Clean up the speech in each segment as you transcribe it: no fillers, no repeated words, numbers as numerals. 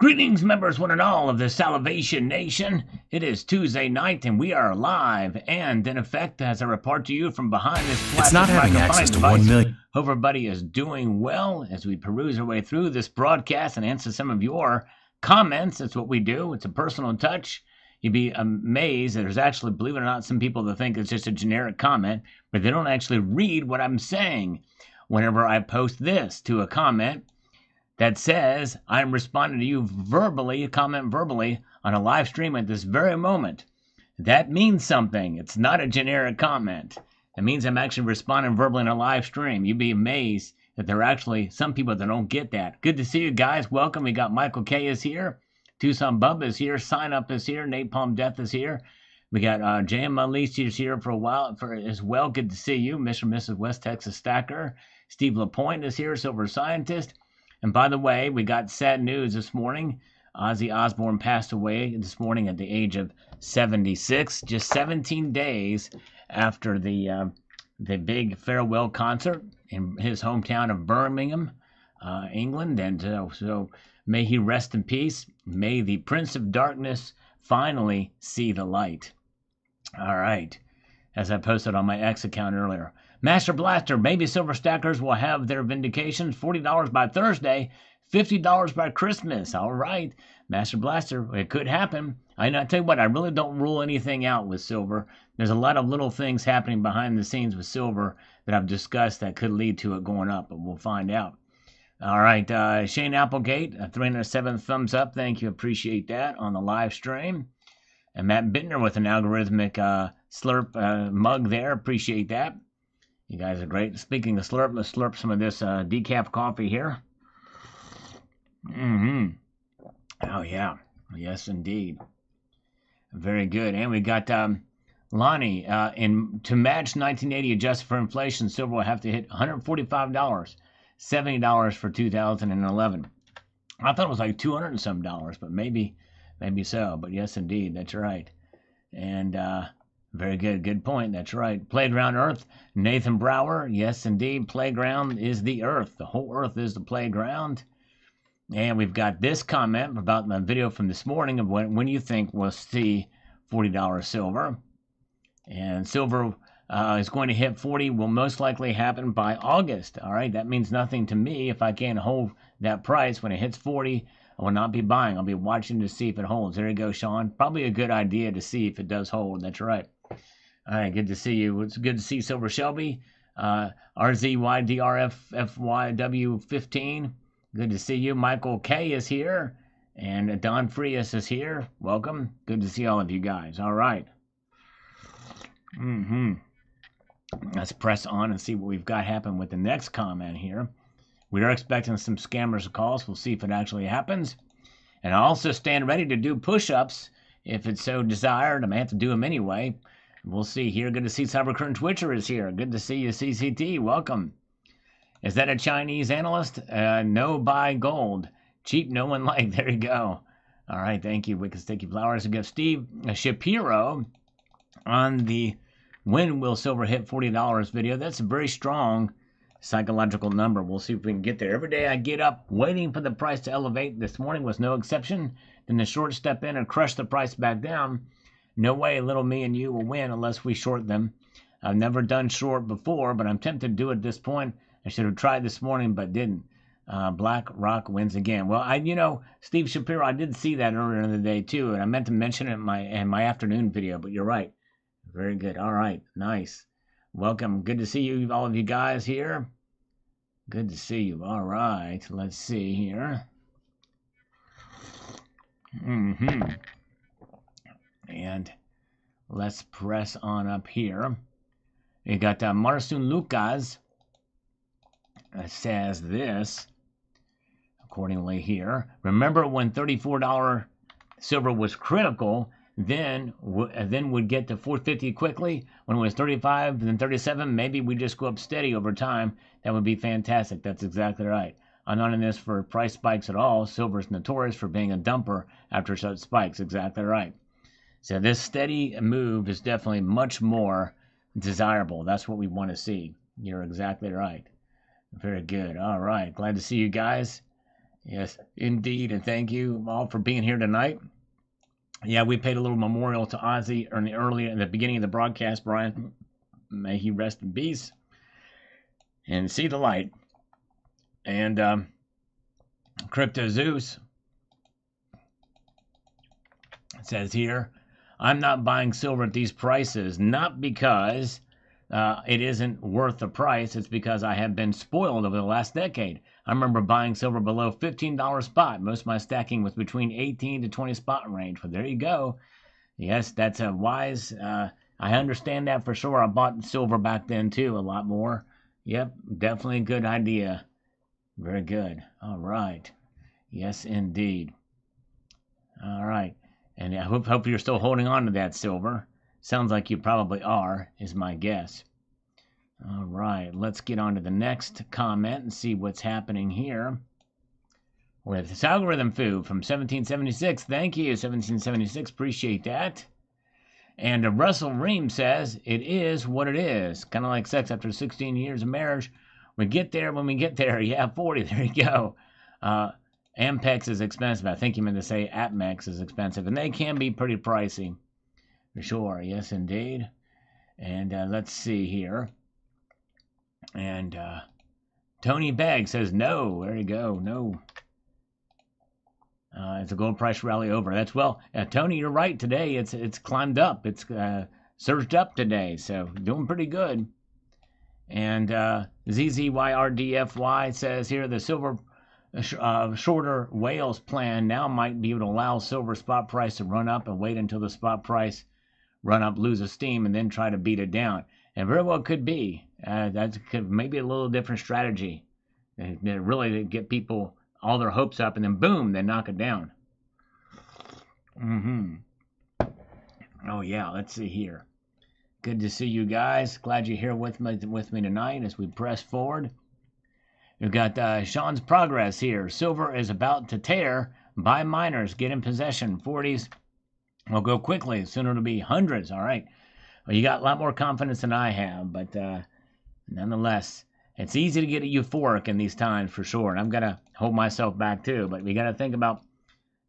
Greetings, members, one and all of the Salvation Nation. It is Tuesday night, and we are live and in effect as I report to you from behind this plastic It's not having access to device. 1 million. Hope everybody is doing well as we peruse our way through this broadcast and answer some of your comments. That's what we do. It's a personal touch. You'd be amazed that there's actually, believe it or not, some people that think it's just a generic comment, but they don't actually read what I'm saying. Whenever I post this to a comment that says I'm responding to you verbally, comment verbally on a live stream at this very moment, that means something. It's not a generic comment. It means I'm actually responding verbally on a live stream. You'd be amazed that there are actually some people that don't get that. Good to see you guys. Welcome. We got Michael K is here. Tucson Bub is here. Sign Up is here. Napalm Death is here. We got JM Unleashed is here for a while as well. Good to see you. Mr. and Mrs. West Texas Stacker. Steve LaPointe is here. Silver Scientist. And by the way, we got sad news this morning. Ozzy Osbourne passed away this morning at the age of 76, just 17 days after the big farewell concert in his hometown of Birmingham, England. And so may he rest in peace. May the Prince of Darkness finally see the light. All right, as I posted on my X account earlier. Master Blaster, maybe Silver Stackers will have their vindications. $40 by Thursday, $50 by Christmas. All right, Master Blaster, it could happen. I tell you what, I really don't rule anything out with silver. There's a lot of little things happening behind the scenes with silver that I've discussed that could lead to it going up, but we'll find out. All right, Shane Applegate, a 307 thumbs up. Thank you, appreciate that on the live stream. And Matt Bittner with an algorithmic slurp mug there. Appreciate that. You guys are great. Speaking of slurp, let's slurp some of this decaf coffee here. Oh, yeah. Yes, indeed. Very good. And we got Lonnie. To match 1980 adjusted for inflation, silver will have to hit $145, $70 for 2011. I thought it was like $200 and some dollars, but maybe so. But yes, indeed, that's right. And very good. Good point. That's right. Playground Earth. Nathan Brower. Yes, indeed. Playground is the Earth. The whole Earth is the playground. And we've got this comment about my video from this morning of when you think we'll see $40 silver. And silver is going to hit 40 will most likely happen by August. All right. That means nothing to me. If I can't hold that price when it hits 40, I will not be buying. I'll be watching to see if it holds. There you go, Sean. Probably a good idea to see if it does hold. That's right. All right, good to see you. It's good to see Silver Shelby. RZYDRFFYW15. Good to see you. Michael K is here. And Don Frias is here. Welcome. Good to see all of you guys. All right. Let's press on and see what we've got happen with the next comment here. We are expecting some scammers calls. We'll see if it actually happens. And I also stand ready to do push-ups if it's so desired. I may have to do them anyway. We'll see here. Good to see Cybercurrent Twitcher is here. Good to see you, CCT. Welcome. Is that a Chinese analyst? No buy gold. Cheap, no one like. There you go. All right, thank you. Wicked Sticky Flowers. We got Steve Shapiro on the when will silver hit $40 video. That's a very strong psychological number. We'll see if we can get there. Every day I get up waiting for the price to elevate. This morning was no exception. Then the short step in and crush the price back down. No way little me and you will win unless we short them. I've never done short before, but I'm tempted to do it at this point. I should have tried this morning, but didn't. Black Rock wins again. Well, Steve Shapiro, I did see that earlier in the day too, and I meant to mention it in my afternoon video, but you're right. Very good. All right. Nice. Welcome. Good to see you, all of you guys here. Good to see you. All right. Let's see here. And let's press on up here. We got Marsun Lucas says this accordingly here. Remember when $34 silver was critical, then would get to 450 quickly. When it was 35 and then 37, maybe we just go up steady over time. That would be fantastic. That's exactly right. I'm not in this for price spikes at all. Silver is notorious for being a dumper after such spikes. Exactly right. So this steady move is definitely much more desirable. That's what we want to see. You're exactly right. Very good. All right. Glad to see you guys. Yes, indeed. And thank you all for being here tonight. Yeah, we paid a little memorial to Ozzy early in the beginning of the broadcast, Brian. May he rest in peace and see the light. And Crypto Zeus says here, I'm not buying silver at these prices, not because it isn't worth the price. It's because I have been spoiled over the last decade. I remember buying silver below $15 spot. Most of my stacking was between 18 to 20 spot range. But there you go. Yes, that's a wise. I understand that for sure. I bought silver back then too, a lot more. Yep, definitely a good idea. Very good. All right. Yes, indeed. All right. And I hope you're still holding on to that silver. Sounds like you probably are, is my guess. All right, let's get on to the next comment and see what's happening here. With this algorithm food from 1776. Thank you, 1776. Appreciate that. And Russell Ream says, it is what it is. Kind of like sex after 16 years of marriage. We get there when we get there. Yeah, 40. There you go. Ampex is expensive. I think you meant to say Apmex is expensive. And they can be pretty pricey. For sure. Yes, indeed. And let's see here. And Tony Bagg says, no. There you go. No. It's a gold price rally over. That's Tony, you're right. Today it's climbed up. It's surged up today, so doing pretty good. And ZZYRDFY says here the silver shorter whales plan now might be able to allow silver spot price to run up and wait until the spot price run up, loses steam, and then try to beat it down. And very well could be. That's maybe a little different strategy. Really to get people all their hopes up, and then boom, they knock it down. Oh yeah, let's see here. Good to see you guys. Glad you're here with me tonight as we press forward. We've got Sean's progress here. Silver is about to tear. Buy miners, get in possession. 40s will go quickly. Soon it'll be hundreds. All right. Well, you got a lot more confidence than I have, but nonetheless, it's easy to get euphoric in these times for sure, and I'm going to hold myself back too. But we got to think about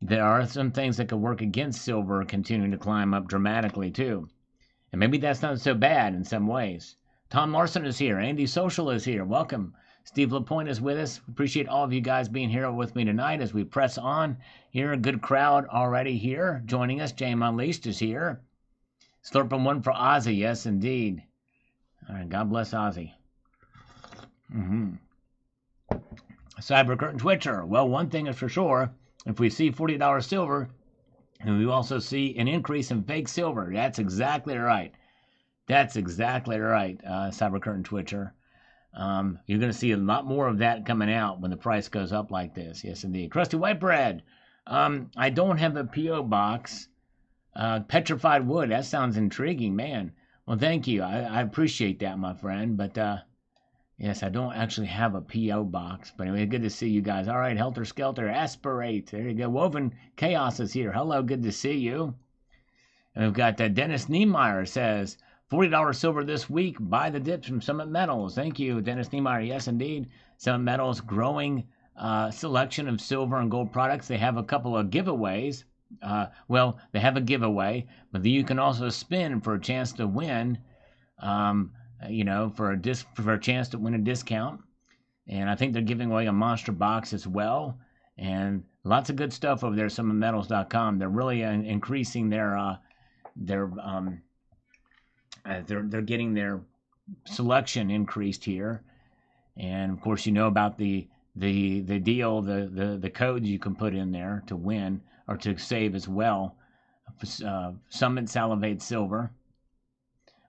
there are some things that could work against silver continuing to climb up dramatically too. And maybe that's not so bad in some ways. Tom Larson is here. Andy Social is here. Welcome. Steve LaPointe is with us. Appreciate all of you guys being here with me tonight as we press on. Here, a good crowd already here joining us. James Unleashed is here. Slurping one for Ozzy. Yes, indeed. All right. God bless Ozzy. Cyber Curtain Twitcher. Well, one thing is for sure. If we see $40 silver, and we also see an increase in fake silver. That's exactly right. That's exactly right, Cyber Curtain Twitcher. You're going to see a lot more of that coming out when the price goes up like this. Yes, indeed. Crusty White Bread. I don't have a P.O. box. Petrified wood. That sounds intriguing, man. Well, thank you. I appreciate that, my friend. But yes, I don't actually have a P.O. box. But anyway, good to see you guys. All right, Helter Skelter. Aspirate. There you go. Woven Chaos is here. Hello, good to see you. And we've got Dennis Niemeyer says, $40 silver this week. Buy the dips from Summit Metals. Thank you, Dennis Niemeyer. Yes, indeed. Summit Metals growing selection of silver and gold products. They have a couple of giveaways. They have a giveaway, but you can also spin for a chance to win. For a chance to win a discount. And I think they're giving away a monster box as well. And lots of good stuff over there at summitmetals.com. They're really increasing they're getting their selection increased here. And of course, you know about the deal, the codes you can put in there to win or to save as well. Summit Salivate Silver.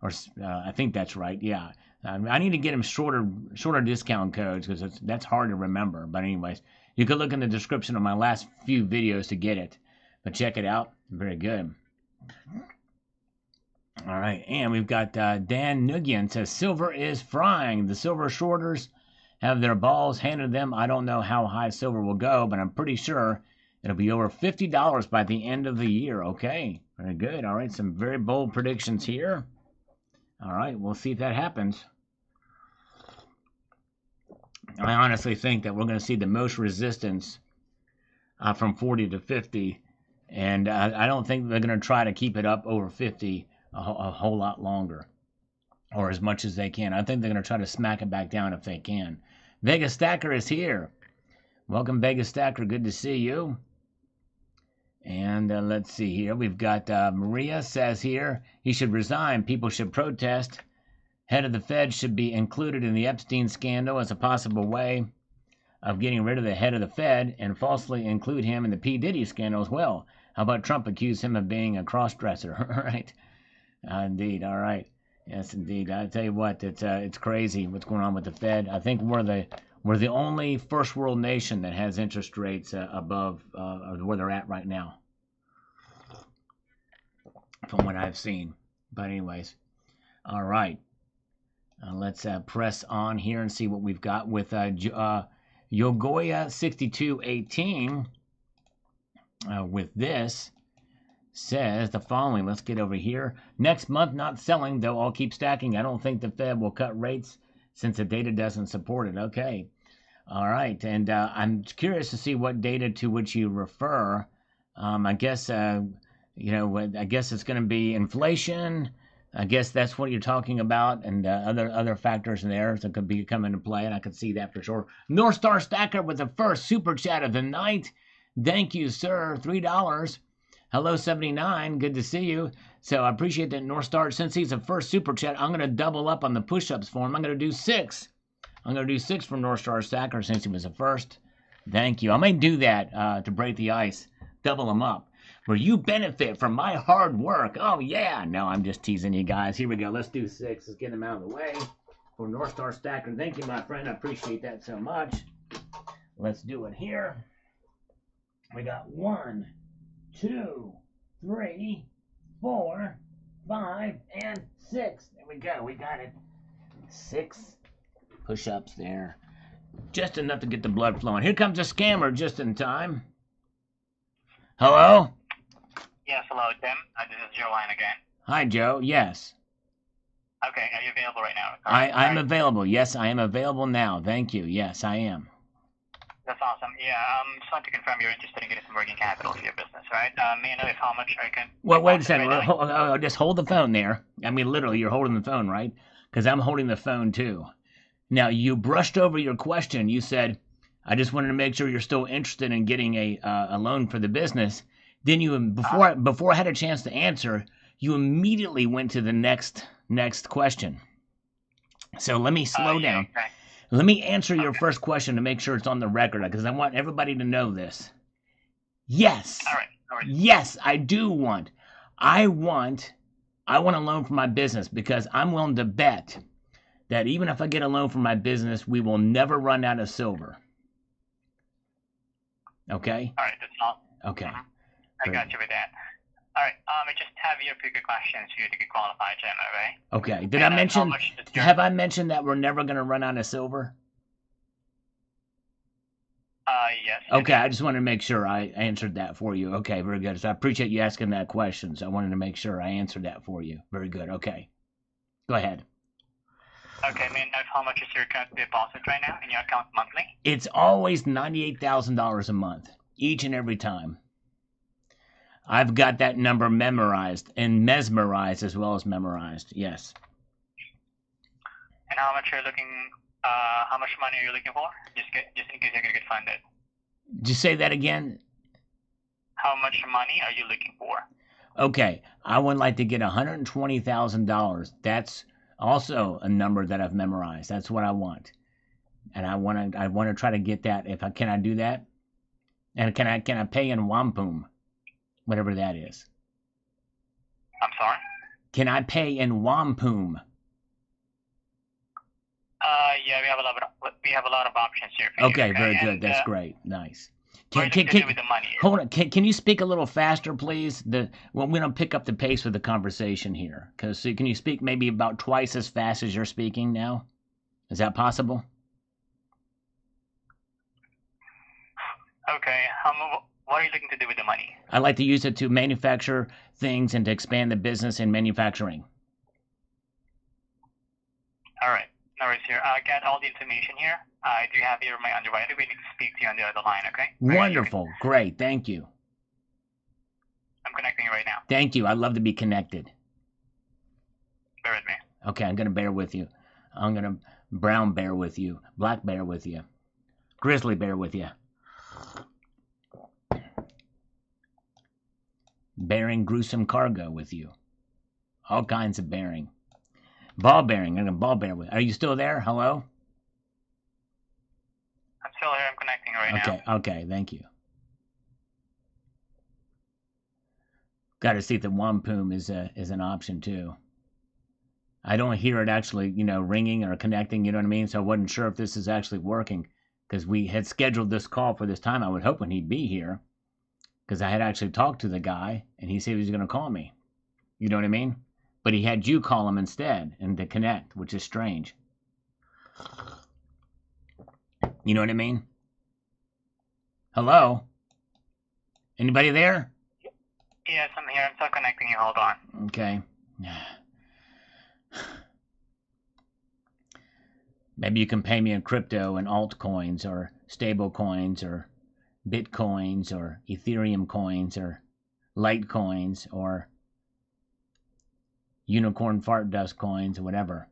Or I think that's right. Yeah, I need to get him shorter discount codes because that's hard to remember. But anyways, you could look in the description of my last few videos to get it. But check it out. Very good. All right, and we've got Dan Nugian says silver is frying. The silver shorters have their balls handed them. I don't know how high silver will go, but I'm pretty sure it'll be over $50 by the end of the year. Okay, very good. All right, some very bold predictions here. All right, we'll see if that happens. I honestly think that we're going to see the most resistance from 40 to 50. And I don't think they're going to try to keep it up over 50 a whole lot longer, or as much as they can. I think they're going to try to smack it back down if they can. Vegas Stacker is here. Welcome, Vegas Stacker. Good to see you. And let's see here. We've got Maria says here, he should resign. People should protest. Head of the Fed should be included in the Epstein scandal as a possible way of getting rid of the head of the Fed and falsely include him in the P. Diddy scandal as well. How about Trump accuse him of being a cross-dresser? Right. Indeed. All right. Yes, indeed. I tell you what, it's crazy what's going on with the Fed. I think we're the only first world nation that has interest rates above where they're at right now, from what I've seen. But anyways, all right. Let's press on here and see what we've got with Yogoya 6218. With this says the following. Let's get over here. Next month, not selling, though I'll keep stacking. I don't think the Fed will cut rates since the data doesn't support it. Okay. All right. And I'm curious to see what data to which you refer. I guess, I guess it's going to be inflation. I guess that's what you're talking about, and other factors in there that could be coming into play, and I could see that for sure. North Star Stacker with the first super chat of the night. Thank you, sir. $3. Hello, 79. Good to see you. So I appreciate that, North Star. Since he's the first super chat, I'm going to double up on the push-ups for him. I'm going to do 6. I'm going to do 6 for North Star Stacker since he was the first. Thank you. I may do that to break the ice. Double them up. Where you benefit from my hard work. Oh, yeah. No, I'm just teasing you guys. Here we go. Let's do 6. Let's get them out of the way. For North Star Stacker. Thank you, my friend. I appreciate that so much. Let's do it here. We got 1, 2, 3, 4, 5, and 6. There we go. We got it. 6 push-ups there. Just enough to get the blood flowing. Here comes a scammer just in time. Hello? Yes, hello, Tim. This is Joe Line again. Hi, Joe. Yes. Okay, are you available right now? I'm available. Yes, I am available now. Thank you. Yes, I am. That's awesome. Yeah, just want to confirm you're interested in getting some working capital for your business, right? May I know how much I can... Well, wait a second. Just hold the phone there. I mean, literally, you're holding the phone, right? Because I'm holding the phone, too. Now, you brushed over your question. You said, I just wanted to make sure you're still interested in getting a loan for the business. Then you, before I had a chance to answer, you immediately went to the next question. So let me slow down. Okay. Let me answer your first question to make sure it's on the record, because I want everybody to know this. Yes. All right. Yes, I do want. I want a loan for my business, because I'm willing to bet that even if I get a loan for my business, we will never run out of silver. Okay? All right, that's all. Okay. Mm-hmm. I got you with that. All right, I just have your few questions here to get qualified, Jim, okay? Okay. Did I mention, have I mentioned that we're never going to run out of silver? Yes. Okay, I just wanted to make sure I answered that for you. Okay, very good. So I appreciate you asking that question. So I wanted to make sure I answered that for you. Very good. Okay. Go ahead. Okay, may I know how much is your current deposit right now in your account monthly? It's always $98,000 a month, each and every time. I've got that number memorized and mesmerized as well as memorized. Yes. And how much money are you looking for? Just in case you're gonna get funded. Just say that again. How much money are you looking for? Okay, I would like to get $120,000. That's also a number that I've memorized. That's what I want, and I want to try to get that. Can I do that? And can I pay in wampum? Whatever that is. I'm sorry? Can I pay in wampum? Yeah, we have a lot of options here for okay, you. Okay, very good. That's great. Nice. With the money? Hold on. Can you speak a little faster, please? We're going to pick up the pace with the conversation here. Can you speak maybe about twice as fast as you're speaking now? Is that possible? Okay. What are you looking to do with the money? I'd like to use it to manufacture things and to expand the business in manufacturing. All right. No worries. here. Get all the information here. I do have here my underwriter. We need to speak to you on the other line, okay? Wonderful. Great. Thank you. I'm connecting you right now. Thank you. I'd love to be connected. Bear with me. Okay, I'm going to bear with you. I'm going to brown bear with you. Black bear with you. Grizzly bear with you. Bearing gruesome cargo with you. All kinds of bearing. Ball bearing. I'm going to ball bear with you. Are you still there? Hello? I'm still here. I'm connecting you right now. Okay. Thank you. Got to see if the wampum is an option too. I don't hear it actually, ringing or connecting. You know what I mean? So I wasn't sure if this is actually working because we had scheduled this call for this time. I was hoping he'd be here because I had actually talked to the guy and he said he was going to call me. You know what I mean? But he had you call him instead and to connect, which is strange. You know what I mean? Hello? Anybody there? Yes, I'm here. I'm still connecting you. Hold on. Okay. Maybe you can pay me in crypto and altcoins or stable coins or bitcoins or Ethereum coins or Litecoins or unicorn fart dust coins or whatever.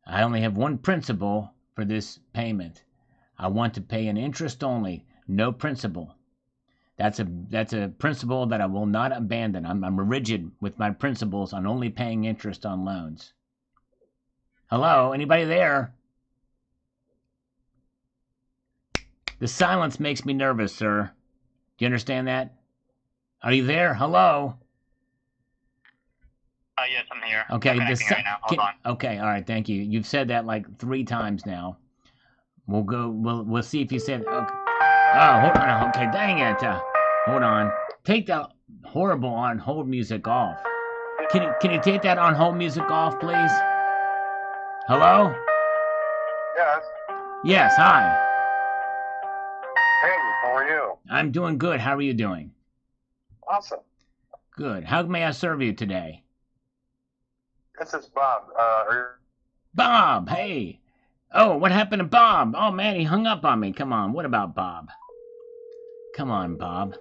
I only have one principle for this payment. I want to pay an interest only, no principal. That's a principle that I will not abandon. I'm rigid with my principles on only paying interest on loans. Hello, anybody there? The silence makes me nervous, sir. Do you understand that? Are you there? Hello? Yes, I'm here. Okay, I'm connecting right now. Hold on. Okay, all right, thank you. You've said that like 3 times now. We'll see if you said okay. Oh, hold on. Okay, dang it. Hold on. Take that horrible on hold music off. Can you take that on hold music off, please? Hello? Yes. Yes, hi. Hey, how are you? I'm doing good. How are you doing? Awesome. Good. How may I serve you today? This is Bob. Bob, hey. Oh, what happened to Bob? Oh, man, he hung up on me. Come on. What about Bob? Come on, Bob.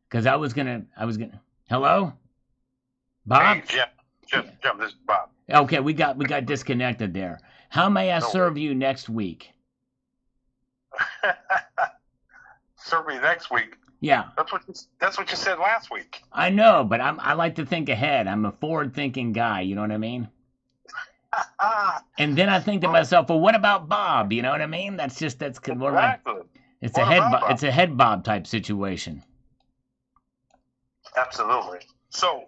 Because I was gonna. Hello? Bob? Hey, Jim, this is Bob. Okay, we got disconnected there. How may I serve you next week? Serve me next week. Yeah. That's what you said last week. I know, but I like to think ahead. I'm a forward-thinking guy. You know what I mean? And then I think to myself, well, what about Bob? You know what I mean? That's Exactly. It's a head bob type situation. Absolutely. So,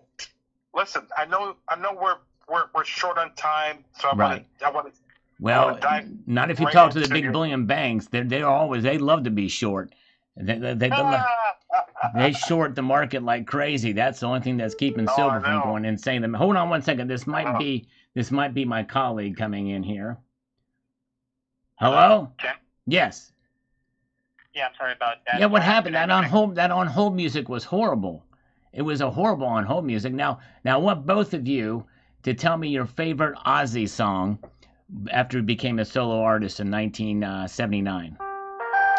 listen, I know we're short on time, so I want to. Well, not if you talk to the big bullion banks. They love to be short. They short the market like crazy. That's the only thing that's keeping silver from going insane. Hold on 1 second. This might be my colleague coming in here. Hello? Jim? Yes. Yeah, I'm sorry about that. Yeah, what happened? That on hold music was horrible. It was a horrible on hold music. Now I want both of you to tell me your favorite Ozzy song after he became a solo artist in 1979.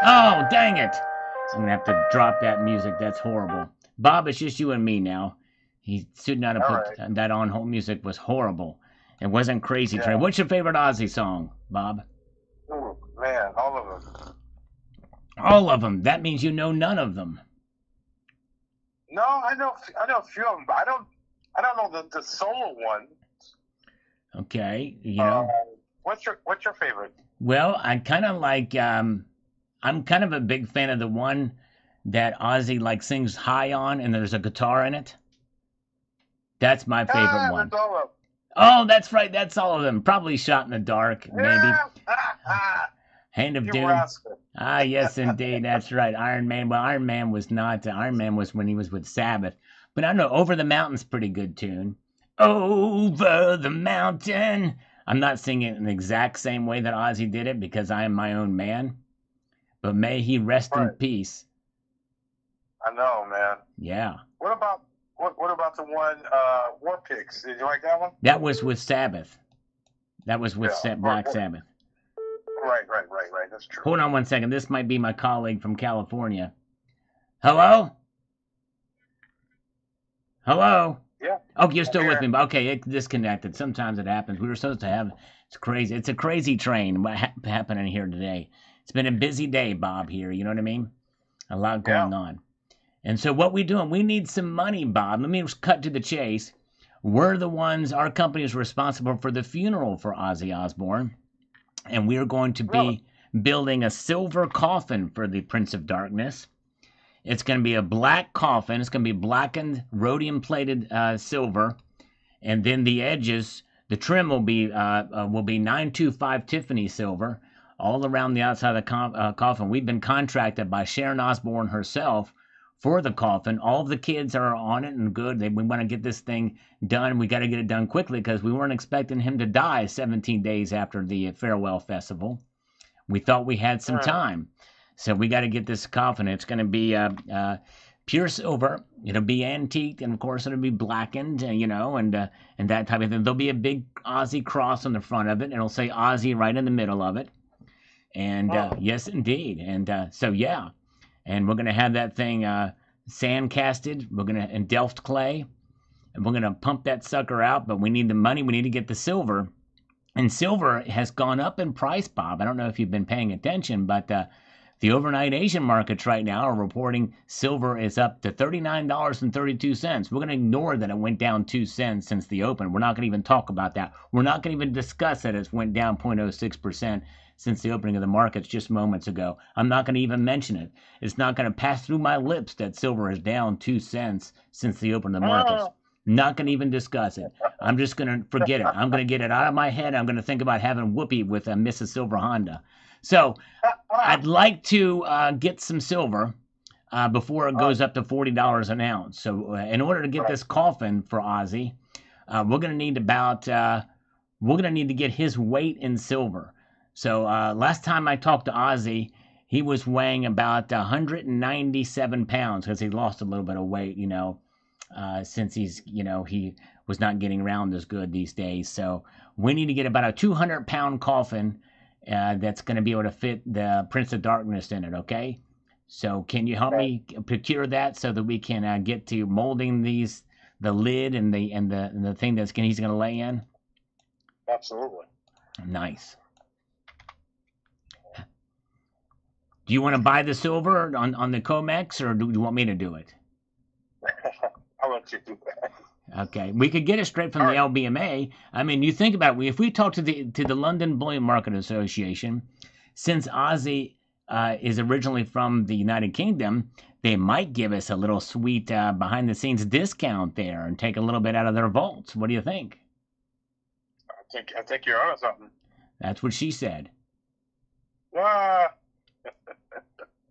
Oh, dang it! I'm gonna have to drop that music. That's horrible. Bob, it's just you and me now. He should not have put that on hold music. Was horrible. It wasn't Crazy Train. What's your favorite Ozzy song, Bob? Oh, man, all of them. All of them. That means you know none of them. No, I know a few of them, but I don't know the solo one. Okay, you know. What's your favorite? Well, I kind of like. I'm kind of a big fan of the one that Ozzy like sings high on, and there's a guitar in it. That's my favorite one. That's all of them. Oh, that's right. That's all of them. Probably Shot in the Dark, maybe. Hand of Doom. Ah, yes, indeed. That's right. Iron Man. Well, Iron Man was not. Iron Man was when he was with Sabbath. But I don't know. Over the Mountain's pretty good tune. Over the Mountain. I'm not singing it in the exact same way that Ozzy did it because I am my own man. But may he rest in peace. I know, man. Yeah. What about the one War Pigs? Did you like that one? That was with Sabbath. That was with Black Sabbath. Right. That's true. Hold on one second. This might be my colleague from California. Hello? Hello? Yeah. Oh, you're still with me. Okay, it disconnected. Sometimes it happens. We were supposed to have. It's crazy. It's a crazy train. What happening here today? It's been a busy day, Bob. Here, you know what I mean? A lot going on. And so what we doing? We need some money, Bob. Let me cut to the chase. We're the ones. Our company is responsible for the funeral for Ozzy Osbourne, and we are going to be building a silver coffin for the Prince of Darkness. It's going to be a black coffin. It's going to be blackened, rhodium-plated silver, and then the edges, the trim will be 925 Tiffany silver all around the outside of the coffin. We've been contracted by Sharon Osbourne herself for the coffin. All of the kids are on it and good. We want to get this thing done. We got to get it done quickly because we weren't expecting him to die 17 days after the farewell festival. We thought we had some time. So we got to get this coffin. It's going to be pure silver. It'll be antiqued, and of course it'll be blackened, and that type of thing. There'll be a big Ozzy cross on the front of it, and it'll say Ozzy right in the middle of it. And yes, indeed. And so yeah, and we're going to have that thing sand casted. We're going to in Delft clay, and we're going to pump that sucker out. But we need the money. We need to get the silver, and silver has gone up in price, Bob. I don't know if you've been paying attention, but the overnight Asian markets right now are reporting silver is up to $39.32. We're going to ignore that it went down 2 cents since the open. We're not going to even talk about that. We're not going to even discuss that it's went down 0.06% since the opening of the markets just moments ago. I'm not going to even mention it. It's not going to pass through my lips that silver is down 2 cents since the opening of the markets. Not going to even discuss it. I'm just going to forget it. I'm going to get it out of my head. I'm going to think about having whoopee with a Mrs. Silver Honda. So I'd like to get some silver before it goes up to $40 an ounce. So in order to get this coffin for Ozzy, we're going to need to get his weight in silver. So last time I talked to Ozzy, he was weighing about 197 pounds because he lost a little bit of weight, since he was not getting around as good these days. So we need to get about a 200-pound coffin that's going to be able to fit the Prince of Darkness in it, okay? So can you help me procure that so that we can get to molding the lid and the thing he's going to lay in? Absolutely. Nice. Do you want to buy the silver on the COMEX, or do you want me to do it? I'll let you do that. Okay, we could get it straight from the LBMA. I mean, you think about it. If we talk to the London Bullion Market Association, since Ozzy is originally from the United Kingdom, they might give us a little sweet behind-the-scenes discount there and take a little bit out of their vaults. What do you think? I think you're on something. That's what she said.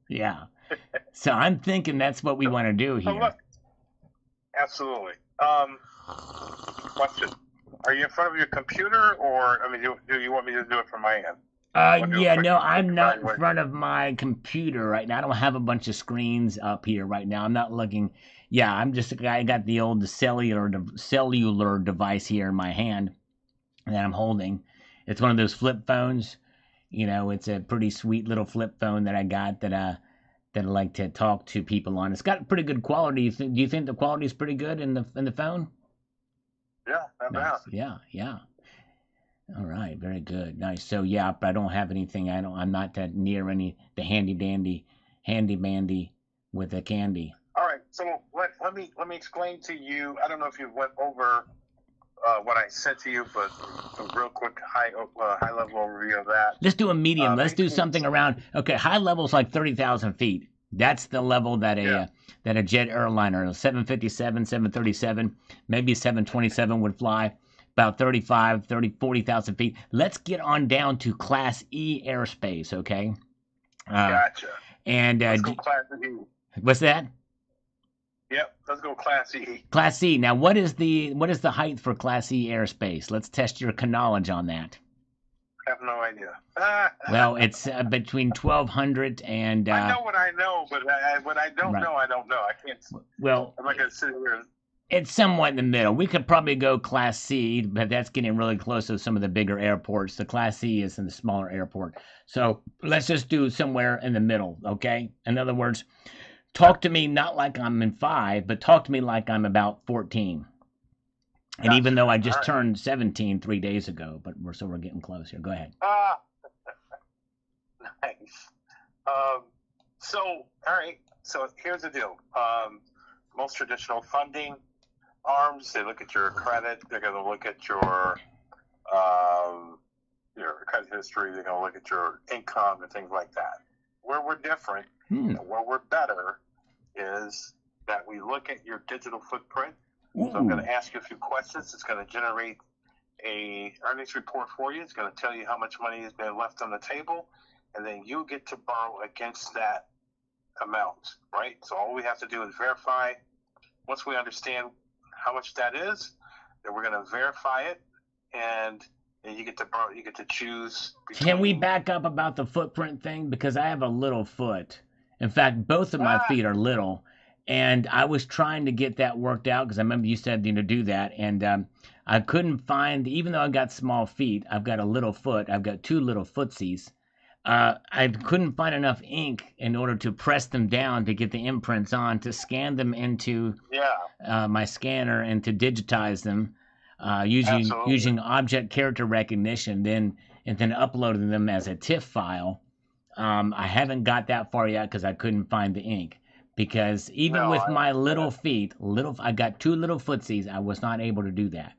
Yeah. So I'm thinking that's what we want to do here. Look, absolutely. Question: are you in front of your computer, or do you want me to do it from my end? I'm not in front of my computer right now. I don't have a bunch of screens up here right now. I'm not looking. Yeah, I got the old cellular device here in my hand that I'm holding. It's one of those flip phones. It's a pretty sweet little flip phone that I got that I like to talk to people on. It's got pretty good quality. Do you think the quality is pretty good in the phone? Yeah, not bad. Yeah. All right, very good, nice. So yeah, but I don't have anything. I'm not that near the handy dandy with the candy. All right, so let me explain to you. I don't know if you went over what I sent to you, but a real quick high level overview of that. Let's do a medium. Let's do something around. Okay, high level's like 30,000 feet. That's the level that a jet airliner, a 757, 737, maybe 727 would fly. About 40,000 feet. Let's get on down to Class E airspace, okay? Gotcha. And let's go Class E. What's that? Yep, let's go Class E. Class E. Now, what is the height for Class E airspace? Let's test your knowledge on that. I have no idea. Well, it's between 1,200 and. I know what I know, but what I don't know, I don't know. I can't. Well, I'm not gonna sit here. It's somewhat in the middle. We could probably go Class C, but that's getting really close to some of the bigger airports. The Class C is in the smaller airport. So let's just do somewhere in the middle, okay? In other words, talk to me not like I'm in 5, but talk to me like I'm about 14. And Gotcha. even though I just All right. turned 17 3 days ago, but we're getting close here. Go ahead. Nice. So, all right. So here's the deal. Most traditional funding arms, they look at your credit. They're going to look at your credit history. They're going to look at your income and things like that. Where we're different and where we're better is that we look at your digital footprint. So I'm going to ask you a few questions. It's going to generate a earnings report for you. It's going to tell you how much money has been left on the table, and then you get to borrow against that amount, right? So all we have to do is verify. Once we understand how much that is, then we're going to verify it, and you get to borrow. You get to choose. Can we back up about the footprint thing? Because I have a little foot. In fact, both of my feet are little. And I was trying to get that worked out because I remember you said, do that. And I couldn't find, even though I got small feet, I've got a little foot. I've got 2 little footsies. I couldn't find enough ink in order to press them down to get the imprints on, to scan them into my scanner and to digitize them using object character recognition, and then uploading them as a TIFF file. I haven't got that far yet because I couldn't find the ink. Because even with my little feet, I got 2 little footsies, I was not able to do that.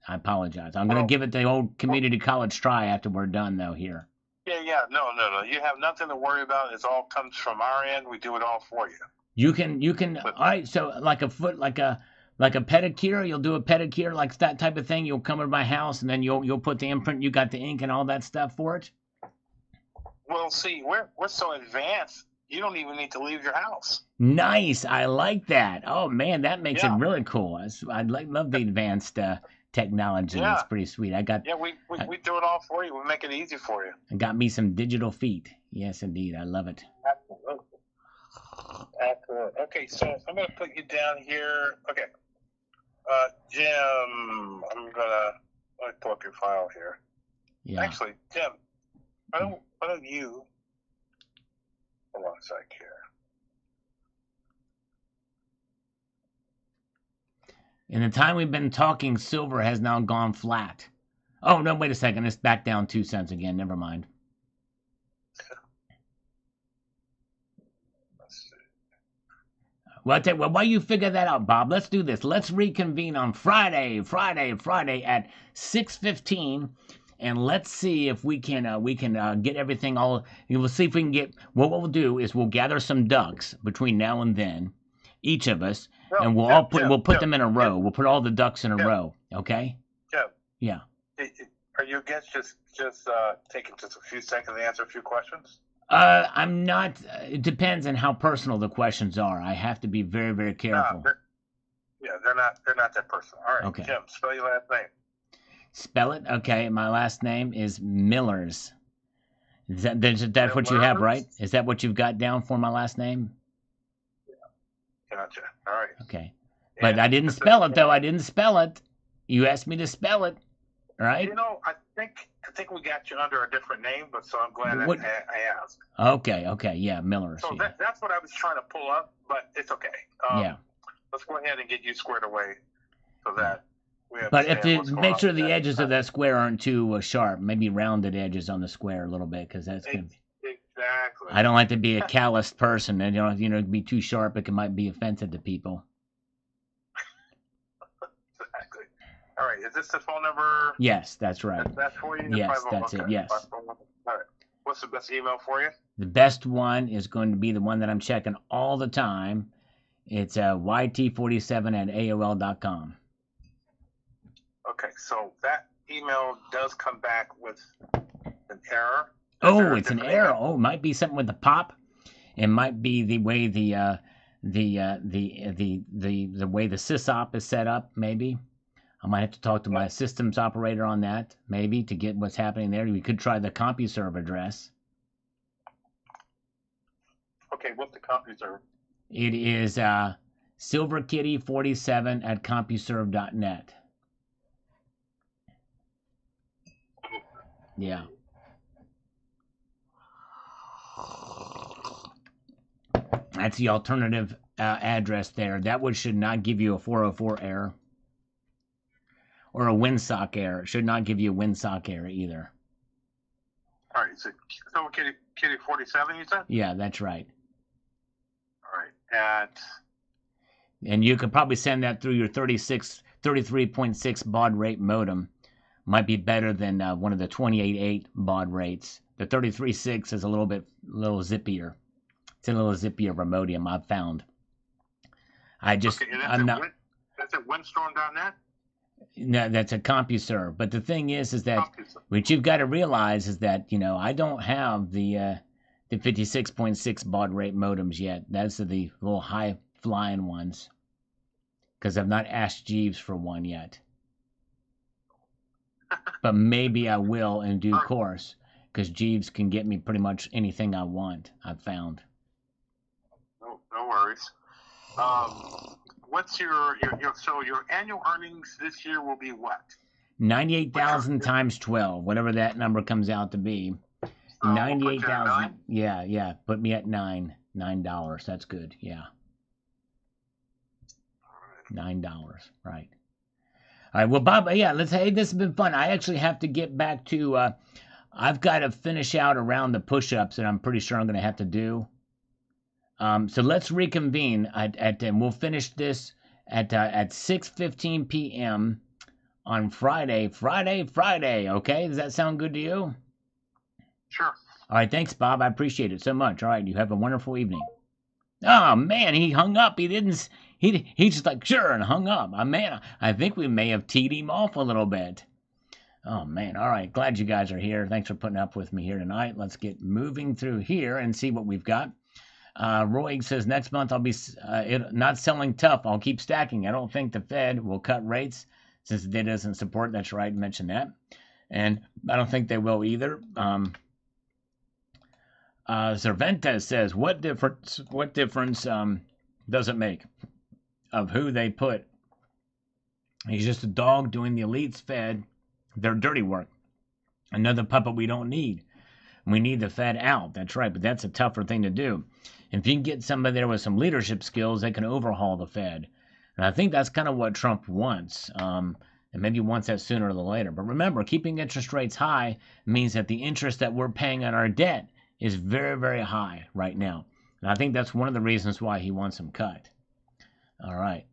I apologize. I'm going to give it the old community college try after we're done, though, here. Yeah. No. You have nothing to worry about. It all comes from our end. We do it all for you. You can. All right. So like a foot, like a pedicure, you'll do a pedicure, like that type of thing. You'll come to my house, and then you'll put the imprint. You got the ink and all that stuff for it. Well, see, we're so advanced. You don't even need to leave your house. Nice. I like that. Oh man, that makes it really cool. Love the advanced technology. It's pretty sweet. We do it all for you. We make it easy for you. I got me some digital feet. Yes, indeed. I love it. Absolutely. Okay, so I'm gonna put you down here. Okay. Jim, let me pull up your file here. Yeah. Actually, Jim, why don't you hold on a sec here. In the time we've been talking, silver has now gone flat. Oh, no, wait a second. It's back down 2 cents again. Never mind. Let's see. Well, while you figure that out, Bob, let's do this. Let's reconvene on Friday at 6:15. And let's see if we can get everything all. We'll see if we can get. What we'll do is we'll gather some ducks between now and then, each of us, and we'll put them in a row. We'll put all the ducks in a row. Okay? Yeah. Are you against just taking just a few seconds to answer a few questions? I'm not. It depends on how personal the questions are. I have to be very, very careful. They're not that personal. All right, okay. Jim, spell your last name. Spell it? Okay, my last name is Millers. That's what you have, right? Is that what you've got down for my last name? Yeah. Gotcha. All right. Okay. But I didn't spell it, though. I didn't spell it. You asked me to spell it, right? I think we got you under a different name, but so I'm glad I asked. Okay. Yeah, Millers. So that's what I was trying to pull up, but it's okay. Let's go ahead and get you squared away so that but make sure the edges of that square aren't too sharp. Maybe rounded edges on the square a little bit, because that's good. Exactly. I don't like to be a calloused person, and be too sharp. It might be offensive to people. Exactly. All right. Is this the phone number? Yes, that's right. That's for you. Yes, that's it. Yes. All right. What's the best email for you? The best one is going to be the one that I'm checking all the time. It's yt47@aol.com. Okay, so that email does come back with an error. Oh, it's an error. Oh, it might be something with the pop. It might be the way the way the sysop is set up. Maybe I might have to talk to my systems operator on that. Maybe to get what's happening there. We could try the CompuServe address. Okay, what's the CompuServe? It is silverkitty47 at CompuServe.net. Yeah. That's the alternative address there. That one should not give you a 404 error. Or a WinSock error. It should not give you a WinSock error either. All right, so Kitty 47, you said? Yeah, that's right. All right, and you could probably send that through your 33.6 baud rate modem. Might be better than one of the 28.8 baud rates. The 33.6 is a little zippier. It's a little zippier remodium, I've found. That's at windstorm.net? No, that's a CompuServe. But the thing is that what you've got to realize is that, I don't have the 56.6 baud rate modems yet. That's the little high flying ones. Because I've not asked Jeeves for one yet. But maybe I will in due course. Because Jeeves can get me pretty much anything I want, I've found. No worries. What's your annual earnings this year will be what? 98,000 times 12, whatever that number comes out to be. 98,000. Yeah. Put me at $9. That's good. Yeah. $9. Right. All right. Well, Bob. Yeah. Hey, this has been fun. I actually have to get back to. I've got to finish out around the push-ups that I'm pretty sure I'm going to have to do. So let's reconvene and we'll finish this at 6:15 p.m. on Friday. Okay, does that sound good to you? Sure. All right, thanks, Bob. I appreciate it so much. All right, you have a wonderful evening. Oh man, he hung up. He didn't. He just like sure and hung up. Man, I think we may have teed him off a little bit. Oh man, all right. Glad you guys are here. Thanks for putting up with me here tonight. Let's get moving through here and see what we've got. Roy says, next month I'll be not selling tough. I'll keep stacking. I don't think the Fed will cut rates since the data doesn't support. That's right. Mention that. And I don't think they will either. Cervantes says, what difference does it make of who they put? He's just a dog doing the elite's Fed their dirty work. Another puppet we don't need. We need the Fed out. That's right, but that's a tougher thing to do. If you can get somebody there with some leadership skills, they can overhaul the Fed. And I think that's kind of what Trump wants. And maybe wants that sooner than later. But remember, keeping interest rates high means that the interest that we're paying on our debt is very, very high right now. And I think that's one of the reasons why he wants them cut. All right.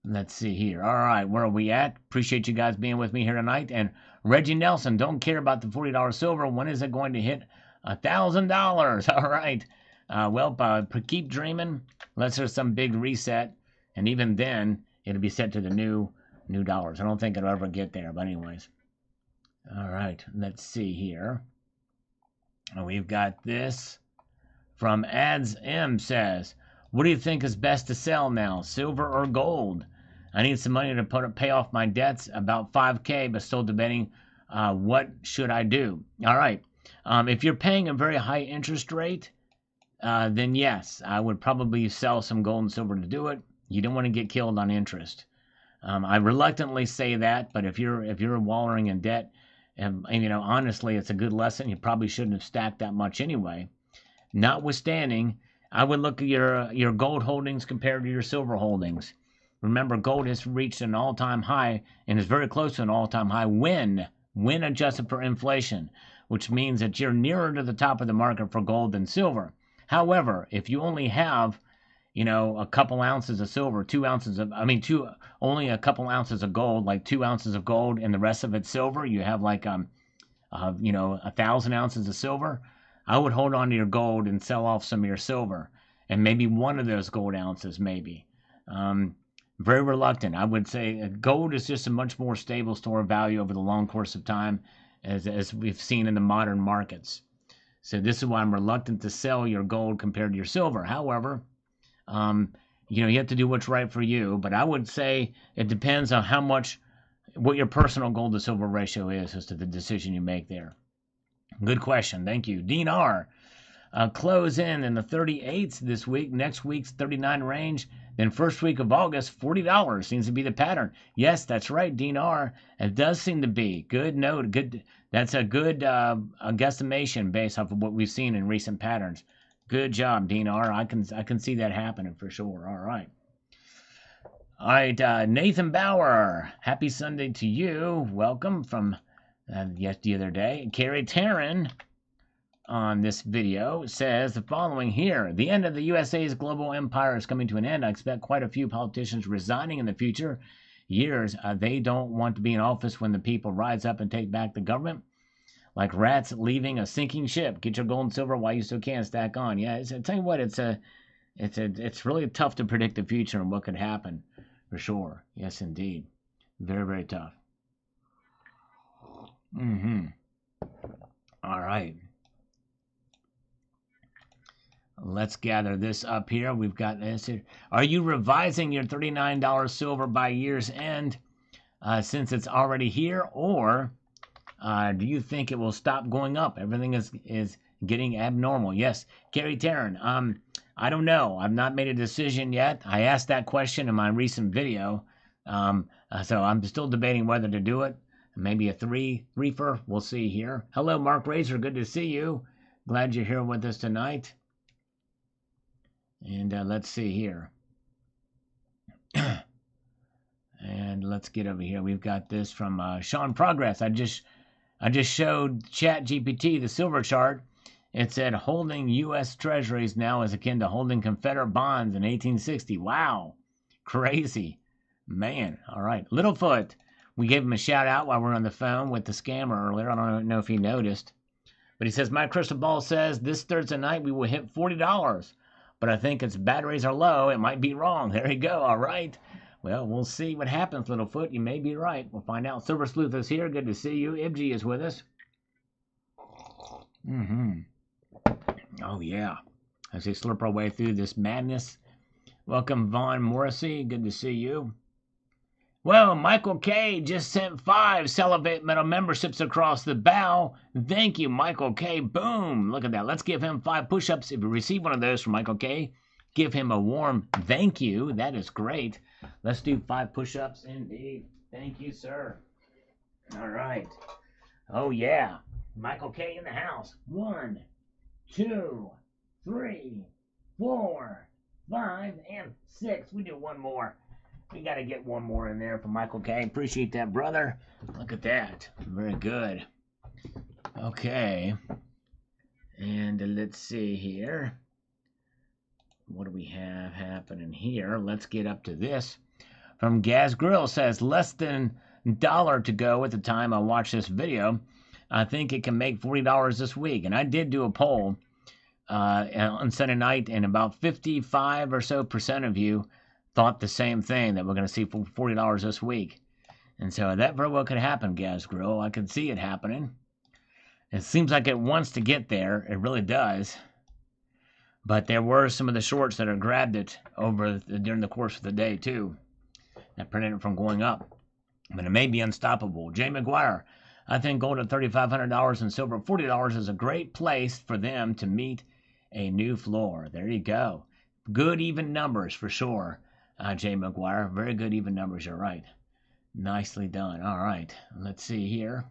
Let's see here. All right, where are we at? Appreciate you guys being with me here tonight. And Reggie Nelson, don't care about the $40 silver. When is it going to hit $1,000? All right. Keep dreaming. Unless there's some big reset. And even then, it'll be set to the new dollars. I don't think it'll ever get there. But anyways. All right, let's see here. We've got this from Ads M says, what do you think is best to sell now, silver or gold? I need some money to pay off my debts, about $5,000, but still debating what should I do. All right. If you're paying a very high interest rate, then yes, I would probably sell some gold and silver to do it. You don't want to get killed on interest. I reluctantly say that, but if you're wallowing in debt, and honestly, it's a good lesson. You probably shouldn't have stacked that much anyway. Notwithstanding, I would look at your gold holdings compared to your silver holdings. Remember, gold has reached an all-time high and is very close to an all-time high when adjusted for inflation, which means that you're nearer to the top of the market for gold than silver. However, if you only have, a couple ounces of silver, only a couple ounces of gold, like 2 ounces of gold, and the rest of it's silver, you have like 1,000 ounces of silver. I would hold on to your gold and sell off some of your silver, and maybe one of those gold ounces, maybe. Very reluctant. I would say gold is just a much more stable store of value over the long course of time, as we've seen in the modern markets. So this is why I'm reluctant to sell your gold compared to your silver. However, you have to do what's right for you. But I would say it depends on what your personal gold to silver ratio is as to the decision you make there. Good question. Thank you. Dean R. Close in the 38s this week. Next week's 39 range. Then first week of August, $40 seems to be the pattern. Yes, that's right, Dean R. It does seem to be. Good note. Good. That's a good guesstimation based off of what we've seen in recent patterns. Good job, Dean R. I can see that happening for sure. All right. All right, Nathan Bauer. Happy Sunday to you. Welcome from the other day. Carrie Taryn on this video says the following here. The end of the USA's global empire is coming to an end. I expect quite a few politicians resigning in the future years. They don't want to be in office when the people rise up and take back the government. Like rats leaving a sinking ship. Get your gold and silver while you still can. Stack on. Yeah, I tell you what, it's really tough to predict the future and what could happen, for sure. Yes, indeed. Very, very tough. All right. Let's gather this up here. We've got this here. Are you revising your $39 silver by year's end since it's already here, or do you think it will stop going up? Everything is getting abnormal. Yes, Carrie Taryn. I don't know. I've not made a decision yet. I asked that question in my recent video, so I'm still debating whether to do it. Maybe a reefer. We'll see here. Hello, Mark Razor. Good to see you. Glad you're here with us tonight. And let's see here. And let's get over here. We've got this from Sean Progress. I just showed ChatGPT the silver chart. It said holding U.S. Treasuries now is akin to holding Confederate bonds in 1860. Wow. Crazy. Man. All right. Littlefoot. We gave him a shout out while we were on the phone with the scammer earlier. I don't know if he noticed. But he says, my crystal ball says this Thursday night we will hit $40. But I think its batteries are low. It might be wrong. There you go. All right. Well, we'll see what happens, Littlefoot. You may be right. We'll find out. Silver Sleuth is here. Good to see you. Ibji is with us. Oh, yeah. As we slurp our way through this madness. Welcome, Vaughn Morrissey. Good to see you. Well, Michael K. just sent 5 Salivate Metal memberships across the bow. Thank you, Michael K. Boom. Look at that. Let's give him 5 push-ups. If you receive one of those from Michael K., give him a warm thank you. That is great. Let's do 5 push-ups indeed. Thank you, sir. All right. Oh, yeah. Michael K. in the house. 1, 2, 3, 4, 5, and 6. We do one more. We got to get one more in there for Michael K. Appreciate that, brother. Look at that. Very good. Okay. And let's see here. What do we have happening here? Let's get up to this. From Gaz Grill says, less than $1 to go at the time I watched this video. I think it can make $40 this week. And I did do a poll on Sunday night, and about 55% or so of you thought the same thing, that we're going to see $40 this week. And so that very well could happen, Gaz Grill. I can see it happening. It seems like it wants to get there. It really does. But there were some of the shorts that have grabbed it during the course of the day, too. That prevented it from going up. But it may be unstoppable. Jay McGuire, I think gold at $3,500 and silver at $40 is a great place for them to meet a new floor. There you go. Good even numbers for sure. Jay McGuire, very good even numbers, you're right. Nicely done. All right, let's see here.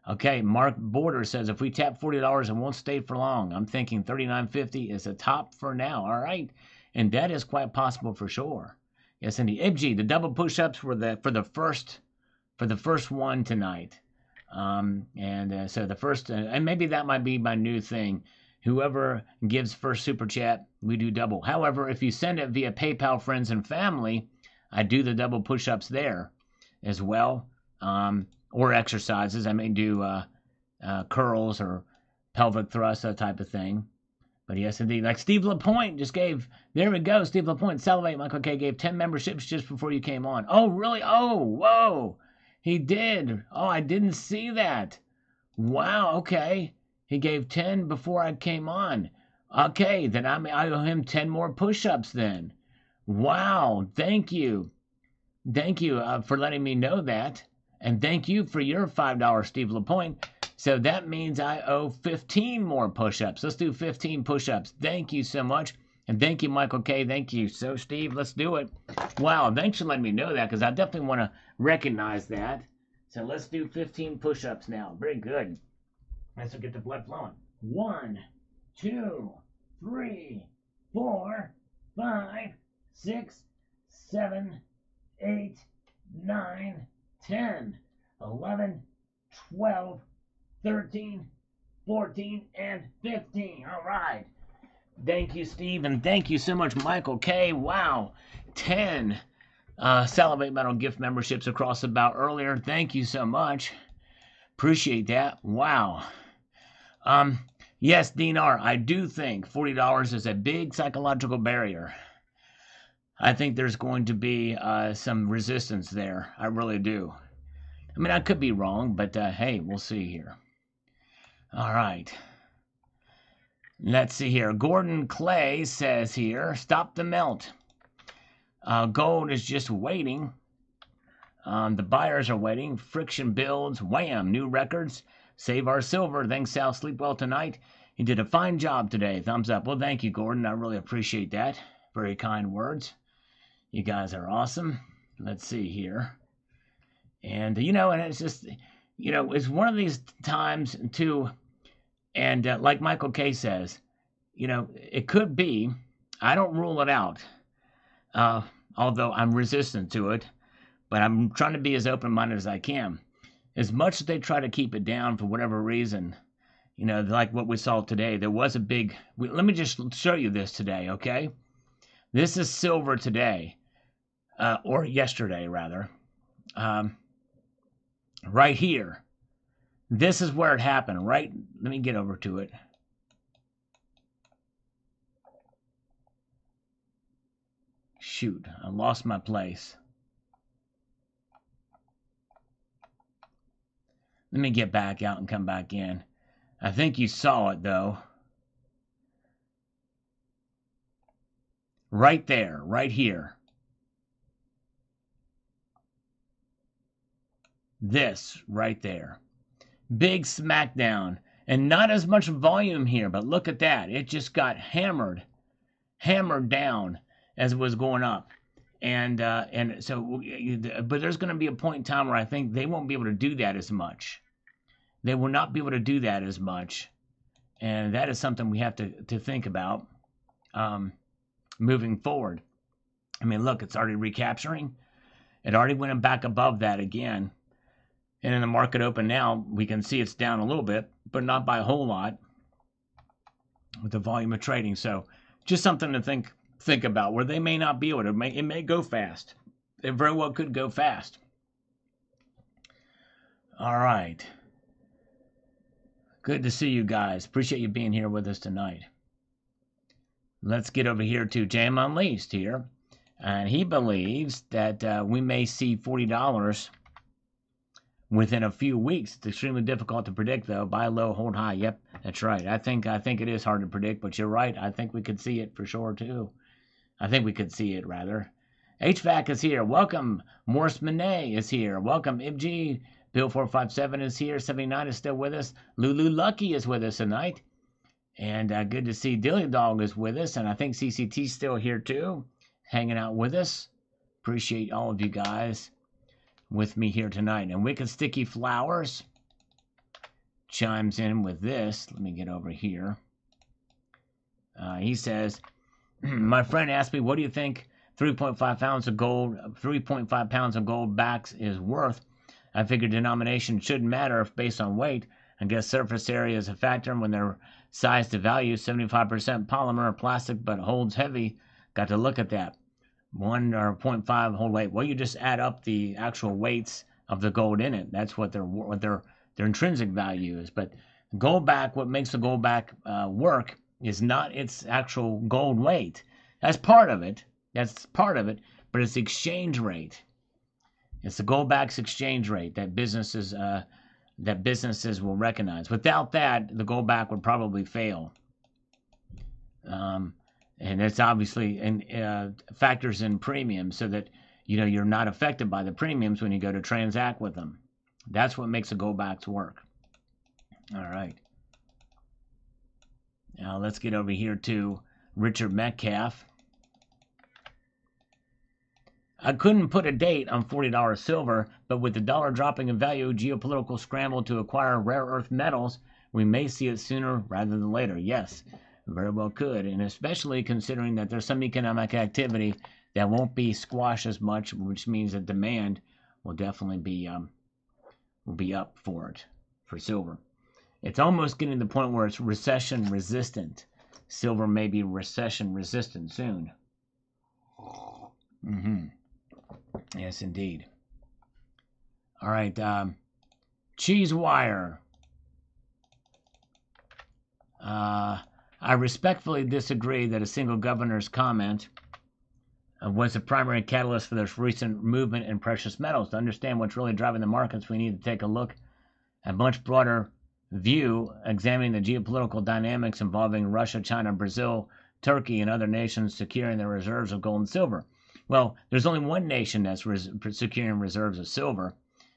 Okay, Mark Border says, if we tap $40, it won't stay for long. I'm thinking $39.50 is a top for now. All right, and that is quite possible for sure. Yes, indeed. Ibji, the double push-ups for the first one tonight. So the first, and maybe that might be my new thing. Whoever gives first super chat, we do double. However, if you send it via PayPal friends and family, I do the double push-ups there as well, or exercises. I may do curls or pelvic thrusts, that type of thing. But yes, indeed. Like Steve LaPointe just gave, there we go, Steve LaPointe, Salivate Michael K. gave 10 memberships just before you came on. Oh, really? Oh, whoa. He did. Oh, I didn't see that. Wow, okay. He gave 10 before I came on. Okay, then I owe him 10 more push-ups then. Wow, thank you. Thank you for letting me know that. And thank you for your $5, Steve LaPointe. So that means I owe 15 more push-ups. Let's do 15 push-ups. Thank you so much. And thank you, Michael K. Thank you. So, Steve, let's do it. Wow, thanks for letting me know that, because I definitely want to recognize that. So let's do 15 push-ups now. Very good. Let's get the blood flowing. 1, 2, 3, 4, 5, 6, 7, 8, 9, 10, 11, 12, 13, 14, and 15. All right. Thank you, Steve, and thank you so much, Michael K. Wow. 10 Salivate Metal gift memberships across the bow earlier. Thank you so much. Appreciate that. Wow. Yes, Dinar, I do think $40 is a big psychological barrier. I think there's going to be some resistance there. I really do. I mean, I could be wrong, but hey, we'll see here. All right. Let's see here. Gordon Clay says here, stop the melt. Gold is just waiting. The buyers are waiting. Friction builds. Wham! New records. Save our silver. Thanks, Sal. Sleep well tonight. You did a fine job today. Thumbs up. Well, thank you, Gordon. I really appreciate that. Very kind words. You guys are awesome. Let's see here. And, and it's just, it's one of these times, too, and like Michael K. says, it could be, I don't rule it out, although I'm resistant to it, but I'm trying to be as open-minded as I can. As much as they try to keep it down for whatever reason, like what we saw today, there was a big, let me just show you this today, okay? This is silver today, or yesterday, rather. Right here. This is where it happened, right? Let me get over to it. Shoot, I lost my place. Let me get back out and come back in. I think you saw it, though. Right there, right here. This right there. Big smackdown. And not as much volume here, but look at that. It just got hammered down as it was going up. And so, but there's going to be a point in time where I think they won't be able to do that as much. They will not be able to do that as much. And that is something we have to think about moving forward. I mean, look, it's already recapturing. It already went back above that again. And in the market open now, we can see it's down a little bit, but not by a whole lot with the volume of trading. So just something to think about, where they may not be able to. It may go fast. It very well could go fast. All right. Good to see you guys. Appreciate you being here with us tonight. Let's get over here to Jam Unleashed here. And he believes that we may see $40 within a few weeks. It's extremely difficult to predict, though. Buy low, hold high. Yep, that's right. I think it is hard to predict, but you're right. I think we could see it for sure, too. I think we could see it, rather. HVAC is here. Welcome. Morse Monet is here. Welcome, Ibg. Bill 457 is here. 79 is still with us. Lulu Lucky is with us tonight. And good to see Dilly Dog is with us. And I think CCT's still here, too, hanging out with us. Appreciate all of you guys with me here tonight. And Wicked Sticky Flowers chimes in with this. Let me get over here. He says, my friend asked me, what do you think 3.5 pounds of gold, 3.5 pounds of Goldbacks is worth? I figured denomination shouldn't matter if based on weight. I guess surface area is a factor when they're size to value. 75% polymer or plastic, but holds heavy. Got to look at that. 1 or 0.5 hold weight. Well, you just add up the actual weights of the gold in it. That's what their intrinsic value is. But Goldback, what makes the Goldback work is not its actual gold weight. That's part of it. But it's the exchange rate. It's the Goldback's exchange rate that businesses will recognize. Without that, the Goldback would probably fail. And it's obviously factors in premiums so that you're not affected by the premiums when you go to transact with them. That's what makes the Goldbacks work. All right. Now let's get over here to Richard Metcalf. I couldn't put a date on $40 silver, but with the dollar dropping in value, geopolitical scramble to acquire rare earth metals, we may see it sooner rather than later. Yes, very well could, and especially considering that there's some economic activity that won't be squashed as much, which means that demand will definitely be up for it, for silver. It's almost getting to the point where it's recession resistant. Silver may be recession resistant soon. Yes, indeed. All right, cheese wire. I respectfully disagree that a single governor's comment was the primary catalyst for this recent movement in precious metals. To understand what's really driving the markets, we need to take a look at a much broader view, examining the geopolitical dynamics involving Russia, China, Brazil, Turkey, and other nations securing their reserves of gold and silver. Well, there's only one nation that's securing reserves of silver,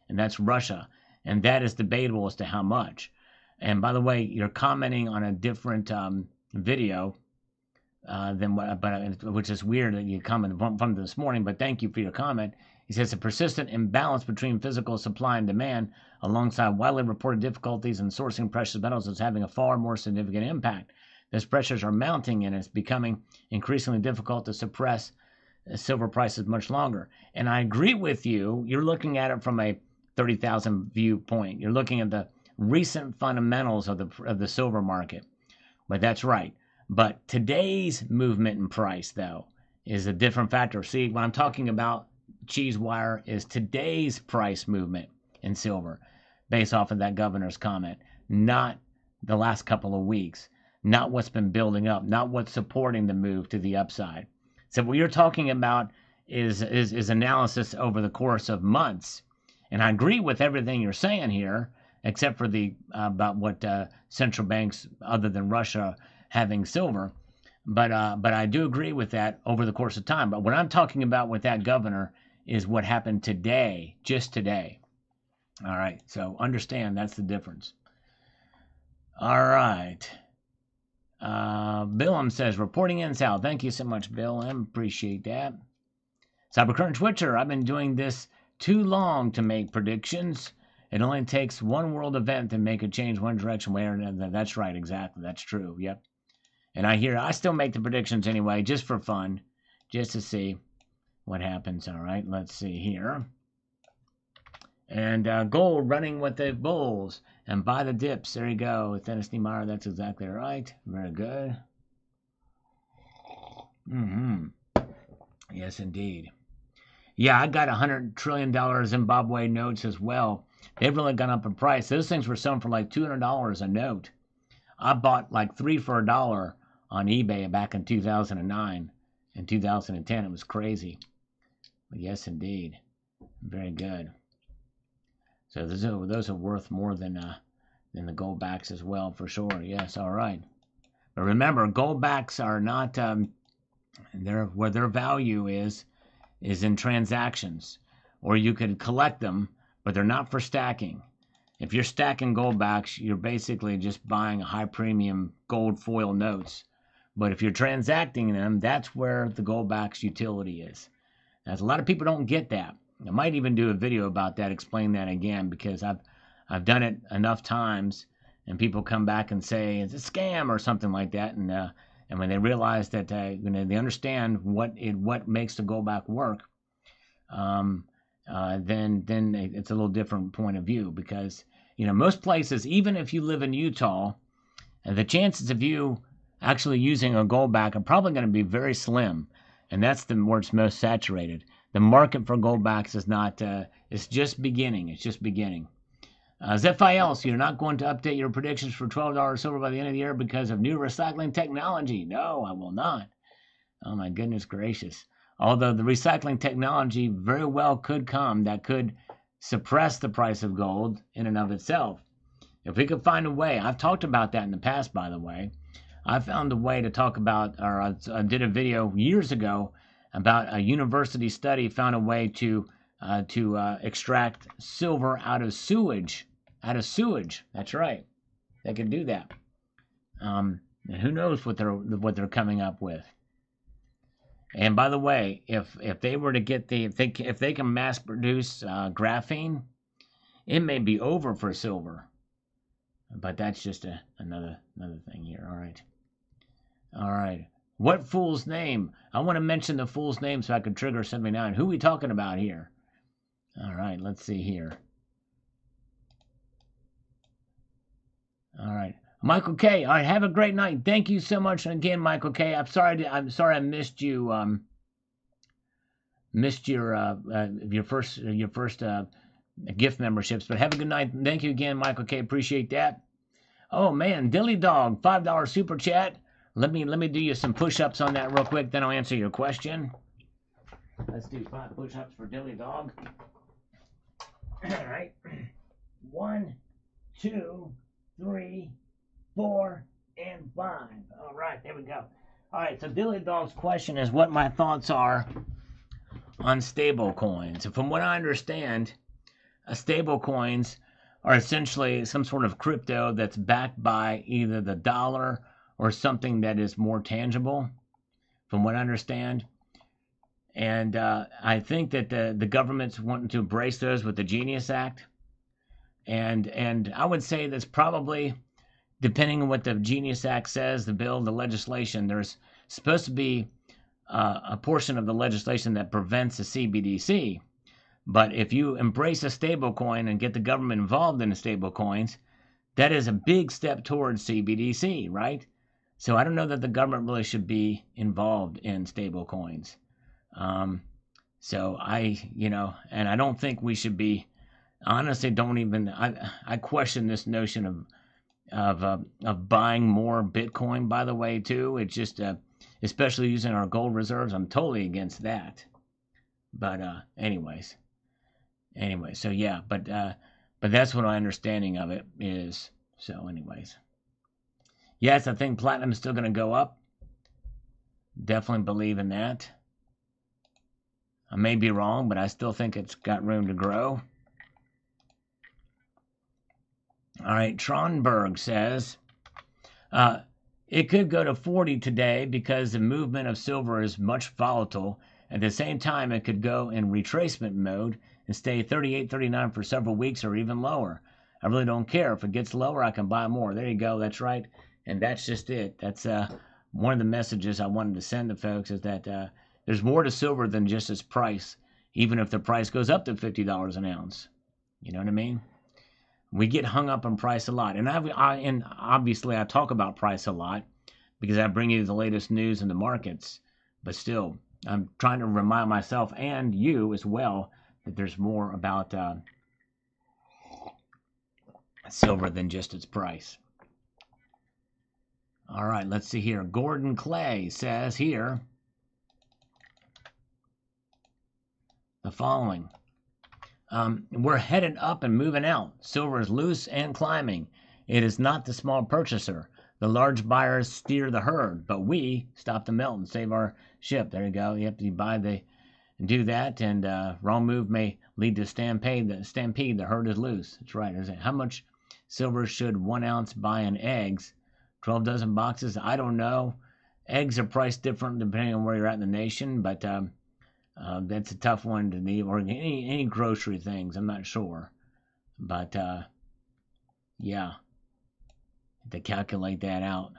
and that's Russia, and that is debatable as to how much. And by the way, you're commenting on a different video than what, but which is weird that you commented from this morning. But thank you for your comment. He says a persistent imbalance between physical supply and demand, alongside widely reported difficulties in sourcing precious metals, is having a far more significant impact. These pressures are mounting, and it's becoming increasingly difficult to suppress silver prices much longer. And I agree with you. You're looking at it from a 30,000 viewpoint. You're looking at the recent fundamentals of the silver market. But that's right. But today's movement in price, though, is a different factor. See, what I'm talking about, cheese wire, is today's price movement in silver based off of that governor's comment, not the last couple of weeks, not what's been building up, not what's supporting the move to the upside. So what you're talking about is analysis over the course of months. And I agree with everything you're saying here, except for the about what central banks other than Russia having silver. But I do agree with that over the course of time. But what I'm talking about with that governor is what happened today, just today. All right, so understand that's the difference. All right. Bill says, reporting in South. Thank you so much, Bill. I appreciate that. Cybercurrent Twitcher, I've been doing this too long to make predictions. It only takes one world event to make a change one direction way or another. That's right, exactly. That's true. Yep. And I still make the predictions anyway, just for fun, just to see what happens. All right, let's see here. And gold running with the bulls and buy the dips. There you go. Dennis Niemeyer, that's exactly right. Very good. Yes, indeed. Yeah, I got $100 trillion Zimbabwe notes as well. They've really gone up in price. Those things were selling for like $200 a note. I bought like 3 for $1 on eBay back in 2009 and 2010. It was crazy. But yes, indeed. Very good. So those are worth more than the Goldbacks as well, for sure. Yes, all right. But remember, Goldbacks are not where their value is in transactions, or you could collect them, but they're not for stacking. If you're stacking Goldbacks, you're basically just buying high premium gold foil notes. But if you're transacting them, that's where the Goldbacks utility is. Now, a lot of people don't get that. I might even do a video about that, explain that again, because I've done it enough times, and people come back and say it's a scam or something like that, and when they realize that when they understand what makes the Goldback work, then it's a little different point of view, because most places, even if you live in Utah, the chances of you actually using a Goldback are probably going to be very slim, and that's where it's most saturated. The market for Goldbacks is not. It's just beginning. It's just beginning. Zephiel, so you're not going to update your predictions for $12 silver by the end of the year because of new recycling technology? No, I will not. Oh my goodness gracious. Although the recycling technology very well could come, that could suppress the price of gold in and of itself. If we could find a way, I've talked about that in the past, by the way. I found a way to talk about, or I did a video years ago about a university study found a way to extract silver out of sewage. That's right. They could do that. And who knows what they're coming up with. And by the way, if they were to get if they can mass produce graphene, it may be over for silver. But that's just another thing here. All right. What fool's name? I want to mention the fool's name so I can trigger something now. And who are we talking about here? All right, let's see here. All right, Michael K. All right, have a great night. Thank you so much again, Michael K. I'm sorry I missed you. Missed your first gift memberships, but have a good night. Thank you again, Michael K. Appreciate that. Oh man, Dilly Dog, $5 super chat. Let me do you some push-ups on that real quick, then I'll answer your question. Let's do 5 push-ups for Dilly Dog. All right. 1, 2, 3, 4, and 5. All right, there we go. All right, so Dilly Dog's question is what my thoughts are on stable coins. From what I understand, stable coins are essentially some sort of crypto that's backed by either the dollar or something that is more tangible, from what I understand. And I think that the government's wanting to embrace those with the Genius Act. And I would say that's probably, depending on what the Genius Act says, the bill, the legislation, there's supposed to be a portion of the legislation that prevents the CBDC. But if you embrace a stable coin and get the government involved in the stable coins, that is a big step towards CBDC, right? So I don't know that the government really should be involved in stable coins. So and I don't think we should be, honestly, I question this notion of buying more Bitcoin, by the way, too. It's just, especially using our gold reserves, I'm totally against that. But, anyway, so yeah, but that's what my understanding of it is. So anyways. Yes, I think platinum is still going to go up. Definitely believe in that. I may be wrong, but I still think it's got room to grow. All right, Tronberg says, it could go to 40 today because the movement of silver is much volatile. At the same time, it could go in retracement mode and stay 38, 39 for several weeks or even lower. I really don't care. If it gets lower, I can buy more. There you go. That's right. And that's just it. That's one of the messages I wanted to send to folks, is that there's more to silver than just its price, even if the price goes up to $50 an ounce. You know what I mean? We get hung up on price a lot. And obviously I talk about price a lot because I bring you the latest news in the markets. But still, I'm trying to remind myself and you as well that there's more about silver than just its price. All right, let's see here. Gordon Clay says here the following. We're headed up and moving out. Silver is loose and climbing. It is not the small purchaser. The large buyers steer the herd, but we stop the melt and save our ship. There you go. You have to do that, and wrong move may lead to stampede. The herd is loose. That's right. How much silver should 1 ounce buy in eggs? 12 dozen boxes? I don't know. Eggs are priced different depending on where you're at in the nation, but that's a tough one to need. Or any grocery things, I'm not sure. But, yeah, to calculate that out.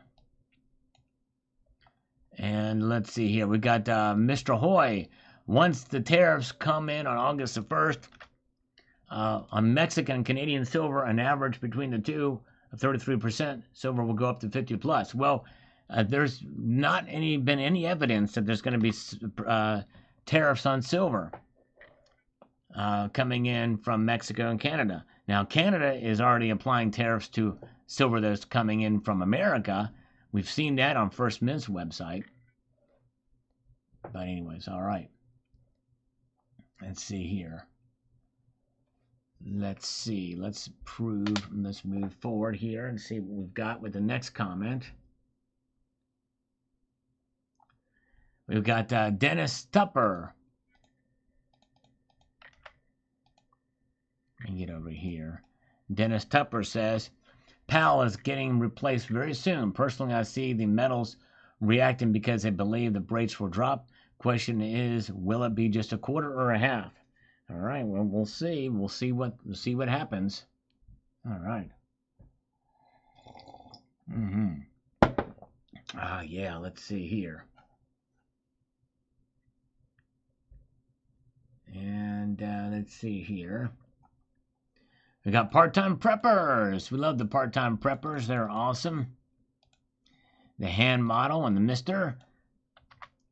And let's see here. We got Mr. Hoy. Once the tariffs come in on August the 1st, on Mexican and Canadian silver, an average between the two of 33%, silver will go up to 50 plus. Well, there's not been any evidence that there's going to be tariffs on silver coming in from Mexico and Canada. Now, Canada is already applying tariffs to silver that's coming in from America. We've seen that on First Mint's website. But anyways, all right. Let's see here. Let's move forward here and see what we've got with the next comment. We've got Dennis Tupper. Let me get over here. Dennis Tupper says, PAL is getting replaced very soon. Personally, I see the metals reacting because they believe the rates will drop. Question is, will it be just a quarter or a half? All right, well, we'll see. We'll see what happens. All right. Yeah, let's see here. And let's see here. We got part-time preppers. We love the part-time preppers. They're awesome. The hand model and the mister.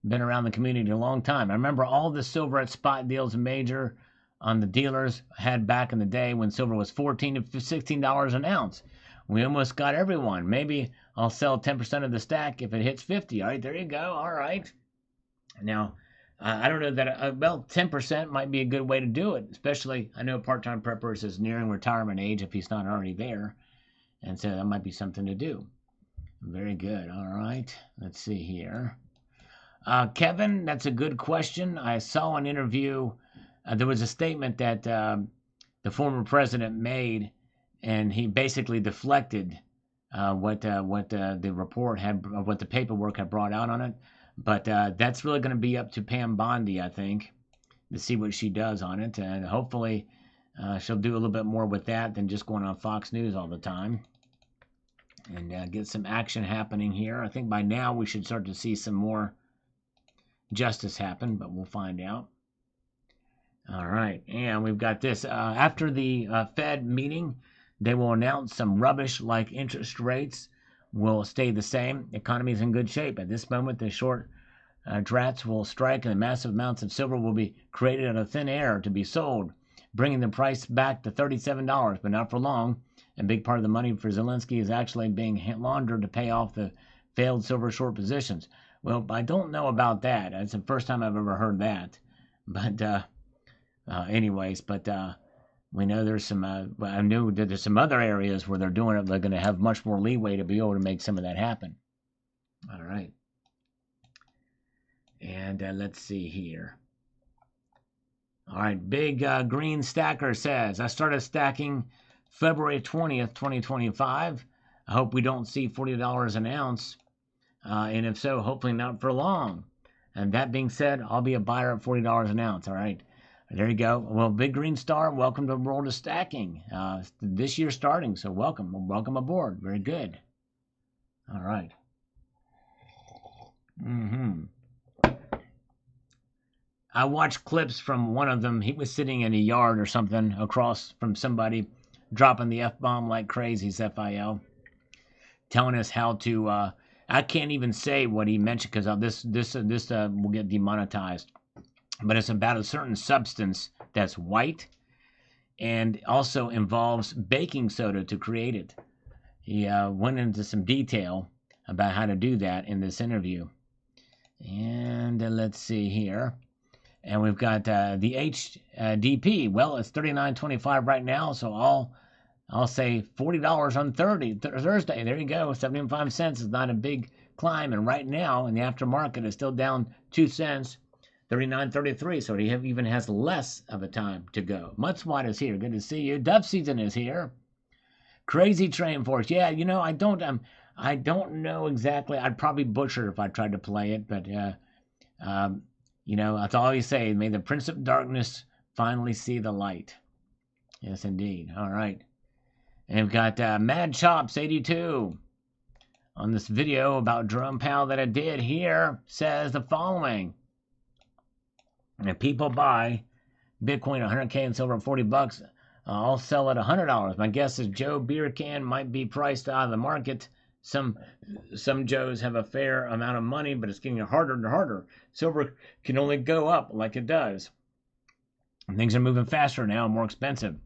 Been around the community a long time. I remember all the silver at spot deals and major on the dealers had back in the day when silver was $14 to $16 an ounce. We almost got everyone. Maybe I'll sell 10% of the stack if it hits 50. All right, there you go. All right. Now, I don't know that, 10% might be a good way to do it, especially I know part-time preppers is nearing retirement age if he's not already there. And so that might be something to do. Very good. All right. Let's see here. Kevin, that's a good question. I saw an interview. There was a statement that the former president made, and he basically deflected what the report had, what the paperwork had brought out on it. But that's really going to be up to Pam Bondi, I think, to see what she does on it. And hopefully she'll do a little bit more with that than just going on Fox News all the time. And get some action happening here. I think by now we should start to see some more justice happen, but we'll find out. All right, and we've got this. After the Fed meeting, they will announce some rubbish like interest rates will stay the same. The economy is in good shape. At this moment, the short drats will strike and the massive amounts of silver will be created out of thin air to be sold, bringing the price back to $37, but not for long. A big part of the money for Zelensky is actually being laundered to pay off the failed silver short positions. Well, I don't know about that. That's the first time I've ever heard that. But anyways, we know there's some, I knew that there's some other areas where they're doing it. They're going to have much more leeway to be able to make some of that happen. All right. And let's see here. All right. Big Green Stacker says, I started stacking February 20th, 2025. I hope we don't see $40 an ounce. And if so, hopefully not for long. And that being said, I'll be a buyer at $40 an ounce. All right. There you go. Well, Big Green Star, welcome to the world of stacking. This year starting, so welcome. Welcome aboard. Very good. All right. I watched clips from one of them. He was sitting in a yard or something across from somebody, dropping the F-bomb like crazy, FIL, telling us how to, I can't even say what he mentioned because this will get demonetized. But it's about a certain substance that's white and also involves baking soda to create it. He went into some detail about how to do that in this interview. And let's see here. And we've got the HDP. Well, it's $39.25 right now, so I'll say $40 on Thursday. There you go. 75 cents is not a big climb. And right now, in the aftermarket, it's still down 2 cents. 39.33, so he even has less of a time to go. Mudswat is here. Good to see you. Dove season is here. Crazy Train Force. Yeah, I don't know exactly. I'd probably butcher if I tried to play it, but that's all you say. May the Prince of Darkness finally see the light. Yes, indeed. All right. And we've got Mad Chops 82 on this video about Jerome Powell that I did here says the following. If people buy Bitcoin 100K and silver at $40, I'll sell at $100. My guess is Joe Beer Can might be priced out of the market. Some Joes have a fair amount of money, but it's getting harder and harder. Silver can only go up like it does. And things are moving faster now and more expensive.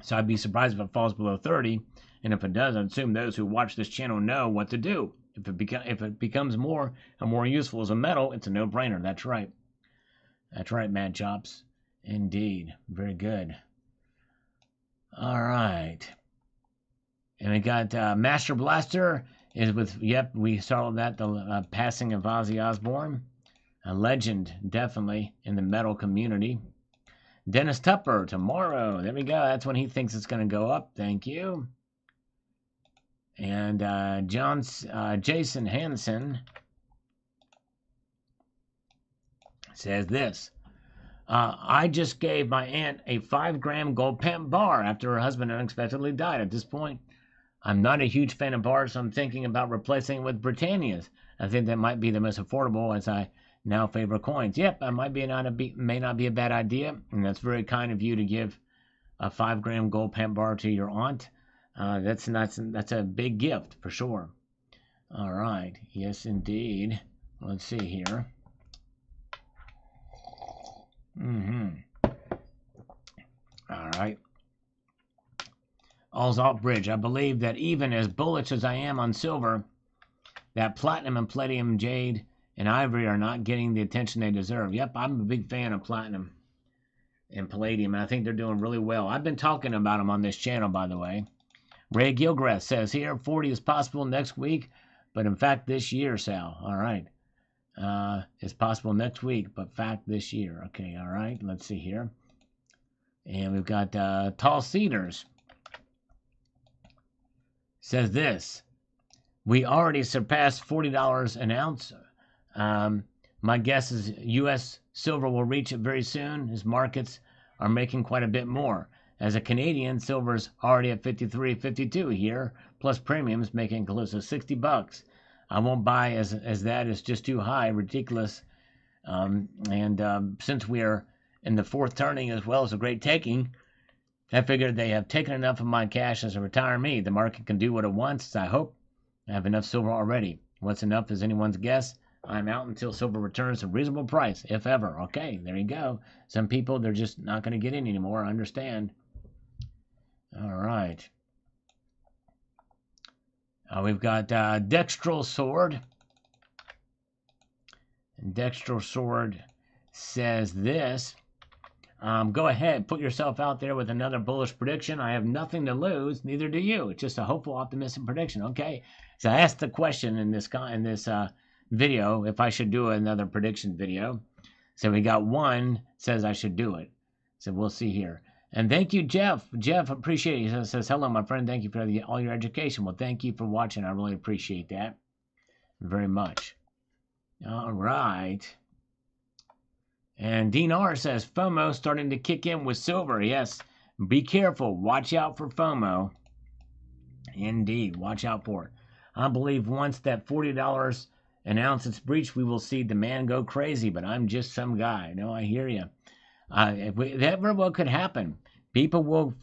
So I'd be surprised if it falls below 30. And if it does, I'd assume those who watch this channel know what to do. If it becomes more and more useful as a metal, it's a no-brainer. That's right. That's right, Mad Chops. Indeed. Very good. All right. And we got Master Blaster is with, we saw that, the passing of Ozzy Osbourne. A legend, definitely, in the metal community. Dennis Tupper, tomorrow. There we go. That's when he thinks it's going to go up. Thank you. And Jason Hansen says this. I just gave my aunt a 5-gram gold pimp bar after her husband unexpectedly died. At this point, I'm not a huge fan of bars, so I'm thinking about replacing it with Britannias. I think that might be the most affordable, as I now favor coins. Yep, I may not be a bad idea, and that's very kind of you to give a 5-gram gold pimp bar to your aunt. That's a big gift for sure. All right, yes indeed. Let's see here. All right. All's Bridge. I believe that even as bullish as I am on silver, that platinum and palladium, jade, and ivory are not getting the attention they deserve. Yep, I'm a big fan of platinum and palladium, and I think they're doing really well. I've been talking about them on this channel, by the way. Ray Gilgrath says here, 40 is possible next week, but in fact this year, Sal. All right. It's possible next week, but fact this year. Okay, all right. Let's see here. And we've got Tall Cedars. Says this. We already surpassed $40 an ounce. My guess is U.S. silver will reach it very soon, as markets are making quite a bit more. As a Canadian, silver's already at 53, 52 here, plus premiums making close to $60. I won't buy as that is just too high, ridiculous. Since we are in the fourth turning as well as a great taking, I figured they have taken enough of my cash as a retire me. The market can do what it wants. I hope I have enough silver already. What's enough is anyone's guess. I'm out until silver returns a reasonable price, if ever. Okay, there you go. Some people, they're just not going to get in anymore. I understand. All right. We've got Dextral Sword. And Dextral Sword says this. Go ahead, put yourself out there with another bullish prediction. I have nothing to lose, neither do you. It's just a hopeful, optimistic prediction. Okay. So I asked the question in this video if I should do another prediction video. So we got one says I should do it. So we'll see here. And thank you, Jeff. Jeff, appreciate it. He says, hello, my friend. Thank you for all your education. Well, thank you for watching. I really appreciate that very much. All right. And Dean R says, FOMO starting to kick in with silver. Yes, be careful. Watch out for FOMO. Indeed, watch out for it. I believe once that $40 an ounce is breached, we will see demand go crazy, but I'm just some guy. No, I hear you. That very well could happen. People will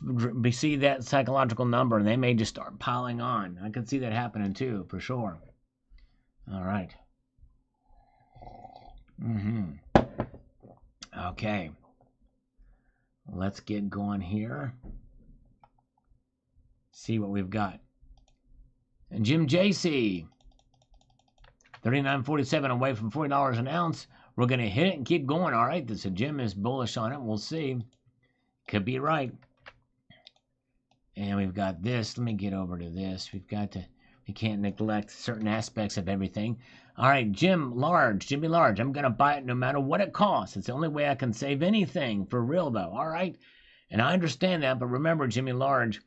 see that psychological number, and they may just start piling on. I can see that happening, too, for sure. All right. Okay. Let's get going here. See what we've got. And Jim JC, 39.47 away from $40 an ounce. We're going to hit it and keep going. All right. So Jim is bullish on it. We'll see. Could be right. And we've got this. Let me get over to this. We can't neglect certain aspects of everything. All right, Jimmy Large. I'm going to buy it no matter what it costs. It's the only way I can save anything for real, though. All right. And I understand that. But remember, Jimmy Large,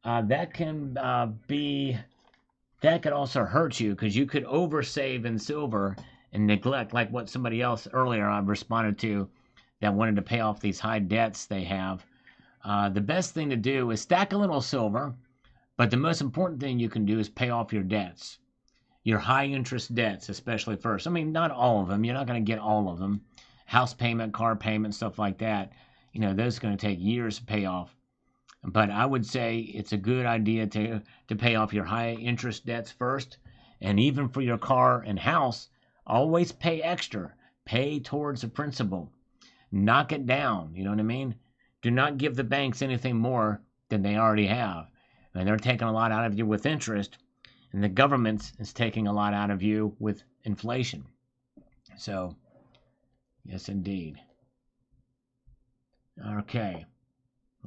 that could also hurt you, because you could oversave in silver and neglect, like what somebody else earlier I responded to that wanted to pay off these high debts they have. The best thing to do is stack a little silver, but the most important thing you can do is pay off your debts, your high interest debts, especially first. I mean, not all of them. You're not going to get all of them. House payment, car payment, stuff like that. Those are going to take years to pay off. But I would say it's a good idea to pay off your high interest debts first. And even for your car and house, always pay extra. Pay towards the principal. Knock it down. You know what I mean? Do not give the banks anything more than they already have. And they're taking a lot out of you with interest. And the government is taking a lot out of you with inflation. So, yes, indeed. Okay.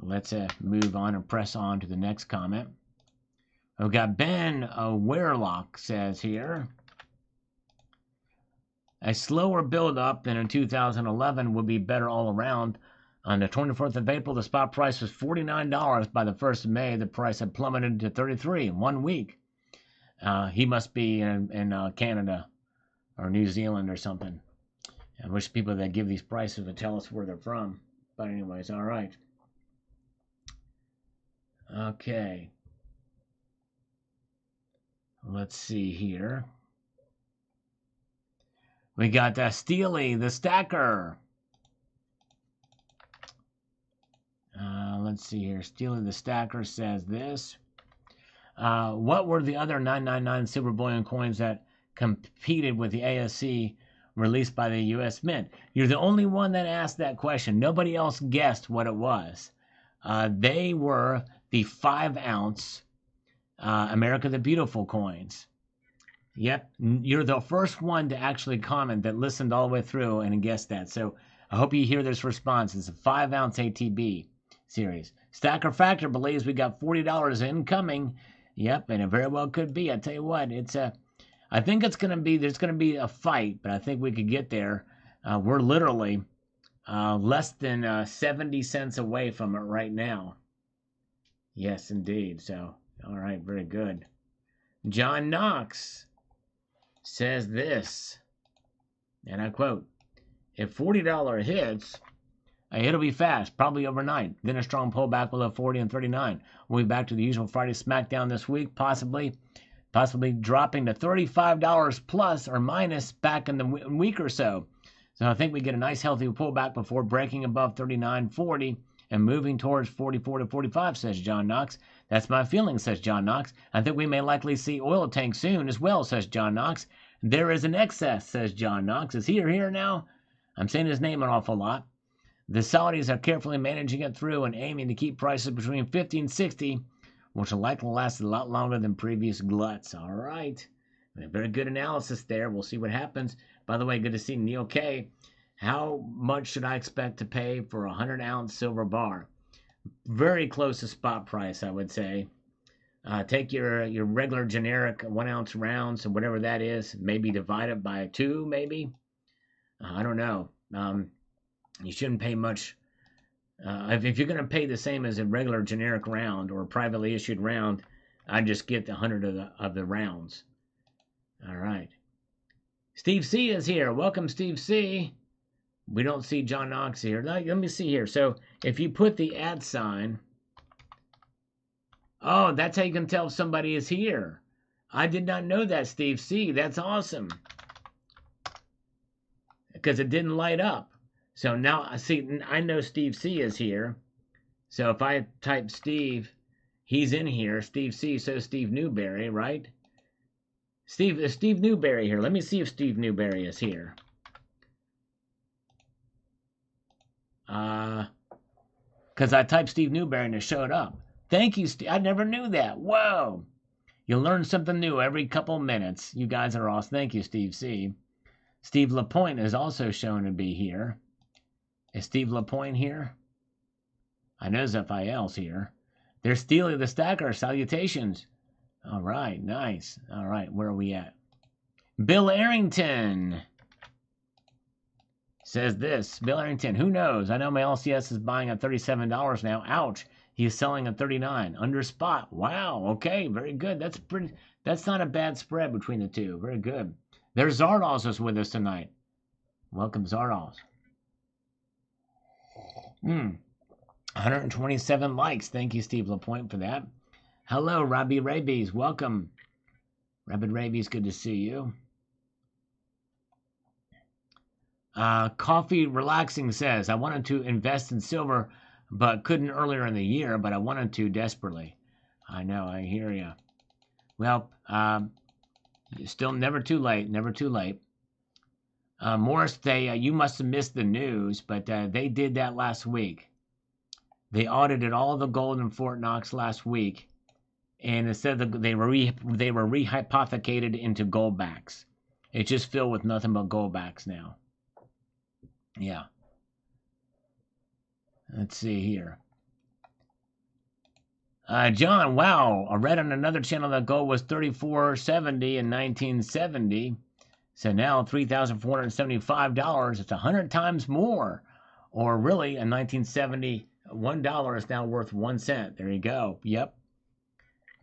Let's move on and press on to the next comment. We've got Ben Weirlock says here, a slower build-up than in 2011 would be better all around. On the 24th of April, the spot price was $49. By the 1st of May, the price had plummeted to $33 in 1 week. He must be in Canada or New Zealand or something. I wish people that give these prices would tell us where they're from. But anyways, all right. Okay. Let's see here. We got Steely, the stacker. Let's see here. Steely, the stacker says this. What were the other 999 silver bullion coins that competed with the ASC released by the U.S. Mint? You're the only one that asked that question. Nobody else guessed what it was. They were the 5-ounce America the Beautiful coins. Yep, you're the first one to actually comment that listened all the way through and guessed that. So I hope you hear this response. It's a 5-ounce ATB series. Stacker Factor believes we got $40 incoming. Yep, and it very well could be. I tell you what, I think it's going to be, there's going to be a fight, but I think we could get there. We're literally less than 70 cents away from it right now. Yes, indeed. So, all right, very good. John Knox says this, and I quote, if $40 hits, it'll be fast, probably overnight. Then a strong pullback below 40 and 39. We'll be back to the usual Friday Smackdown this week, possibly dropping to $35 plus or minus back in the week or so. So I think we get a nice healthy pullback before breaking above 39.40 and moving towards 44 to 45, says John Knox. That's my feeling, says John Knox. I think we may likely see oil tank soon as well, says John Knox. There is an excess, says John Knox. Is he here now? I'm saying his name an awful lot. The Saudis are carefully managing it through and aiming to keep prices between 50 and 60, which will likely last a lot longer than previous gluts. All right. Very good analysis there. We'll see what happens. By the way, good to see Neil K. How much should I expect to pay for a 100-ounce silver bar? Very close to spot price, I would say. Take your regular generic 1-ounce rounds, and whatever that is, maybe divide it by 2, maybe. I don't know. You shouldn't pay much. If you're going to pay the same as a regular generic round or a privately issued round, I'd just get the 100 of the rounds. All right. Steve C is here. Welcome, Steve C. We don't see John Knox here. Let me see here. So if you put the @ sign, oh, that's how you can tell if somebody is here. I did not know that, Steve C. That's awesome. Because it didn't light up. So now, see, I know Steve C is here. So if I type Steve, he's in here. Steve C, so Steve Newberry, right? Is Steve Newberry here? Let me see if Steve Newberry is here. Because I typed Steve Newberry and it showed up. Thank you, Steve. I never knew that. Whoa. You learn something new every couple minutes. You guys are awesome. Thank you, Steve C. Steve LaPointe is also shown to be here. Is Steve LaPointe here? I know Zephiel's here. There's Steely the Stacker. Salutations. All right, nice. All right, where are we at? Bill Arrington says this. Bill Arrington, who knows? I know my LCS is buying at $37 now. Ouch. He's selling at $39 under spot. Wow. Okay, very good. That's not a bad spread between the two. Very good. There's Zardos is with us tonight. Welcome, Zardos. 127 likes. Thank you, Steve LaPointe, for that. Hello, Robbie Rabies. Welcome. Rapid Rabies, good to see you. Coffee Relaxing says, I wanted to invest in silver, but couldn't earlier in the year, but I wanted to desperately. I know, I hear you. Well, still never too late, never too late. Morris, you must have missed the news, but they did that last week. They audited all the gold in Fort Knox last week, and it said that they were rehypothecated into Goldbacks. It's just filled with nothing but Goldbacks now. Yeah. Let's see here. John, wow. I read on another channel that gold was $34.70 in 1970. So now $3,475. It's 100 times more. Or really, in 1970, $1 is now worth 1 cent. There you go. Yep.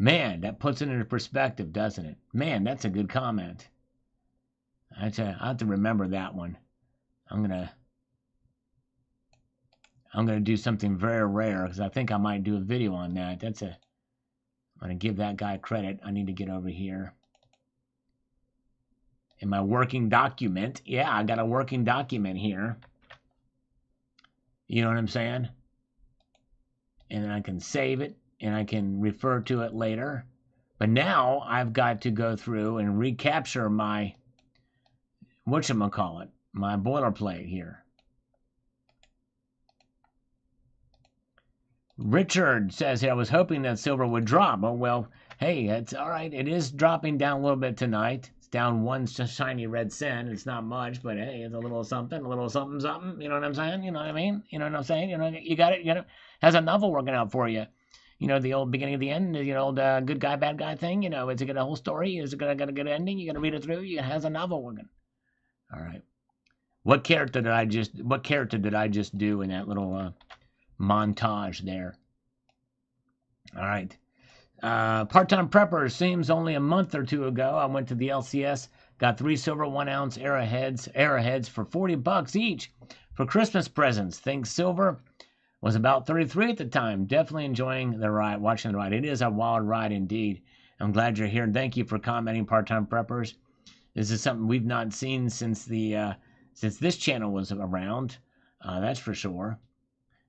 Man, that puts it into perspective, doesn't it? Man, that's a good comment. I have to remember that one. I'm gonna do something very rare because I think I might do a video on that. I'm gonna give that guy credit. I need to get over here in my working document. Yeah, I got a working document here. You know what I'm saying? And I can save it and I can refer to it later. But now I've got to go through and recapture my whatchamacallit, my boilerplate here. Richard says here, I was hoping that silver would drop. Oh, well, hey, it's all right. It is dropping down a little bit tonight. It's down 1 shiny red cent. It's not much, but hey, it's a little something, something. You know what I'm saying? You know what I mean? You know what I'm saying? You know, you got it. You know, has a novel working out for you. You know, the old beginning of the end, you know, the good guy, bad guy thing. You know, is it got a whole story? Is it got a good ending? You got to read it through. It has a novel working. All right. What character did I just do in that little montage there? All right. Part-time prepper. Seems only a month or two ago, I went to the LCS, got 3 silver 1-ounce arrowheads for $40 each for Christmas presents. Think silver was about 33 at the time. Definitely enjoying the ride, watching the ride. It is a wild ride indeed. I'm glad you're here, and thank you for commenting, part-time preppers. This is something we've not seen since this channel was around. That's for sure.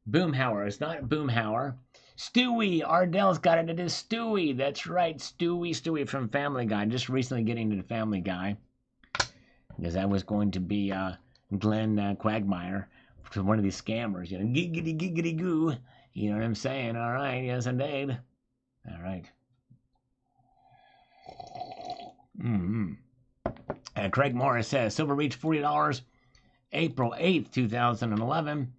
Boomhauer. It's not Boomhauer. Stewie. Ardell's got it. It is Stewie. That's right. Stewie from Family Guy. Just recently getting to the Family Guy. Because that was going to be Glenn Quagmire. One of these scammers. You know, giggity goo. You know what I'm saying? All right. Yes, indeed. All right. Craig Morris says, silver reached $40 April 8th, 2011.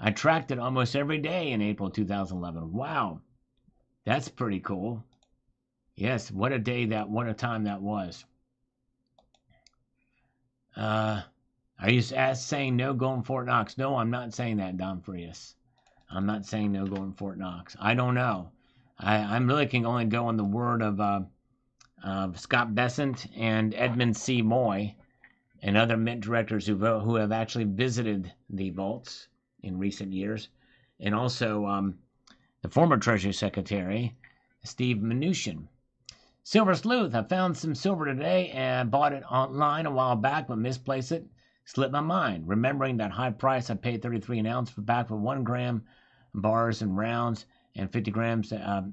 I tracked it almost every day in April 2011. Wow. That's pretty cool. Yes, what a time that was. Are you saying no going Fort Knox? No, I'm not saying that, Don Frias. I'm not saying no going Fort Knox. I don't know. I'm really can only go on the word of Scott Bessent and Edmund C. Moy and other Mint directors who have actually visited the vaults in recent years, and also the former Treasury Secretary, Steve Mnuchin. Silver Sleuth. I found some silver today and bought it online a while back, but misplaced it. Slipped my mind. Remembering that high price, I paid 33 an ounce for 1 gram bars and rounds and 50 grams of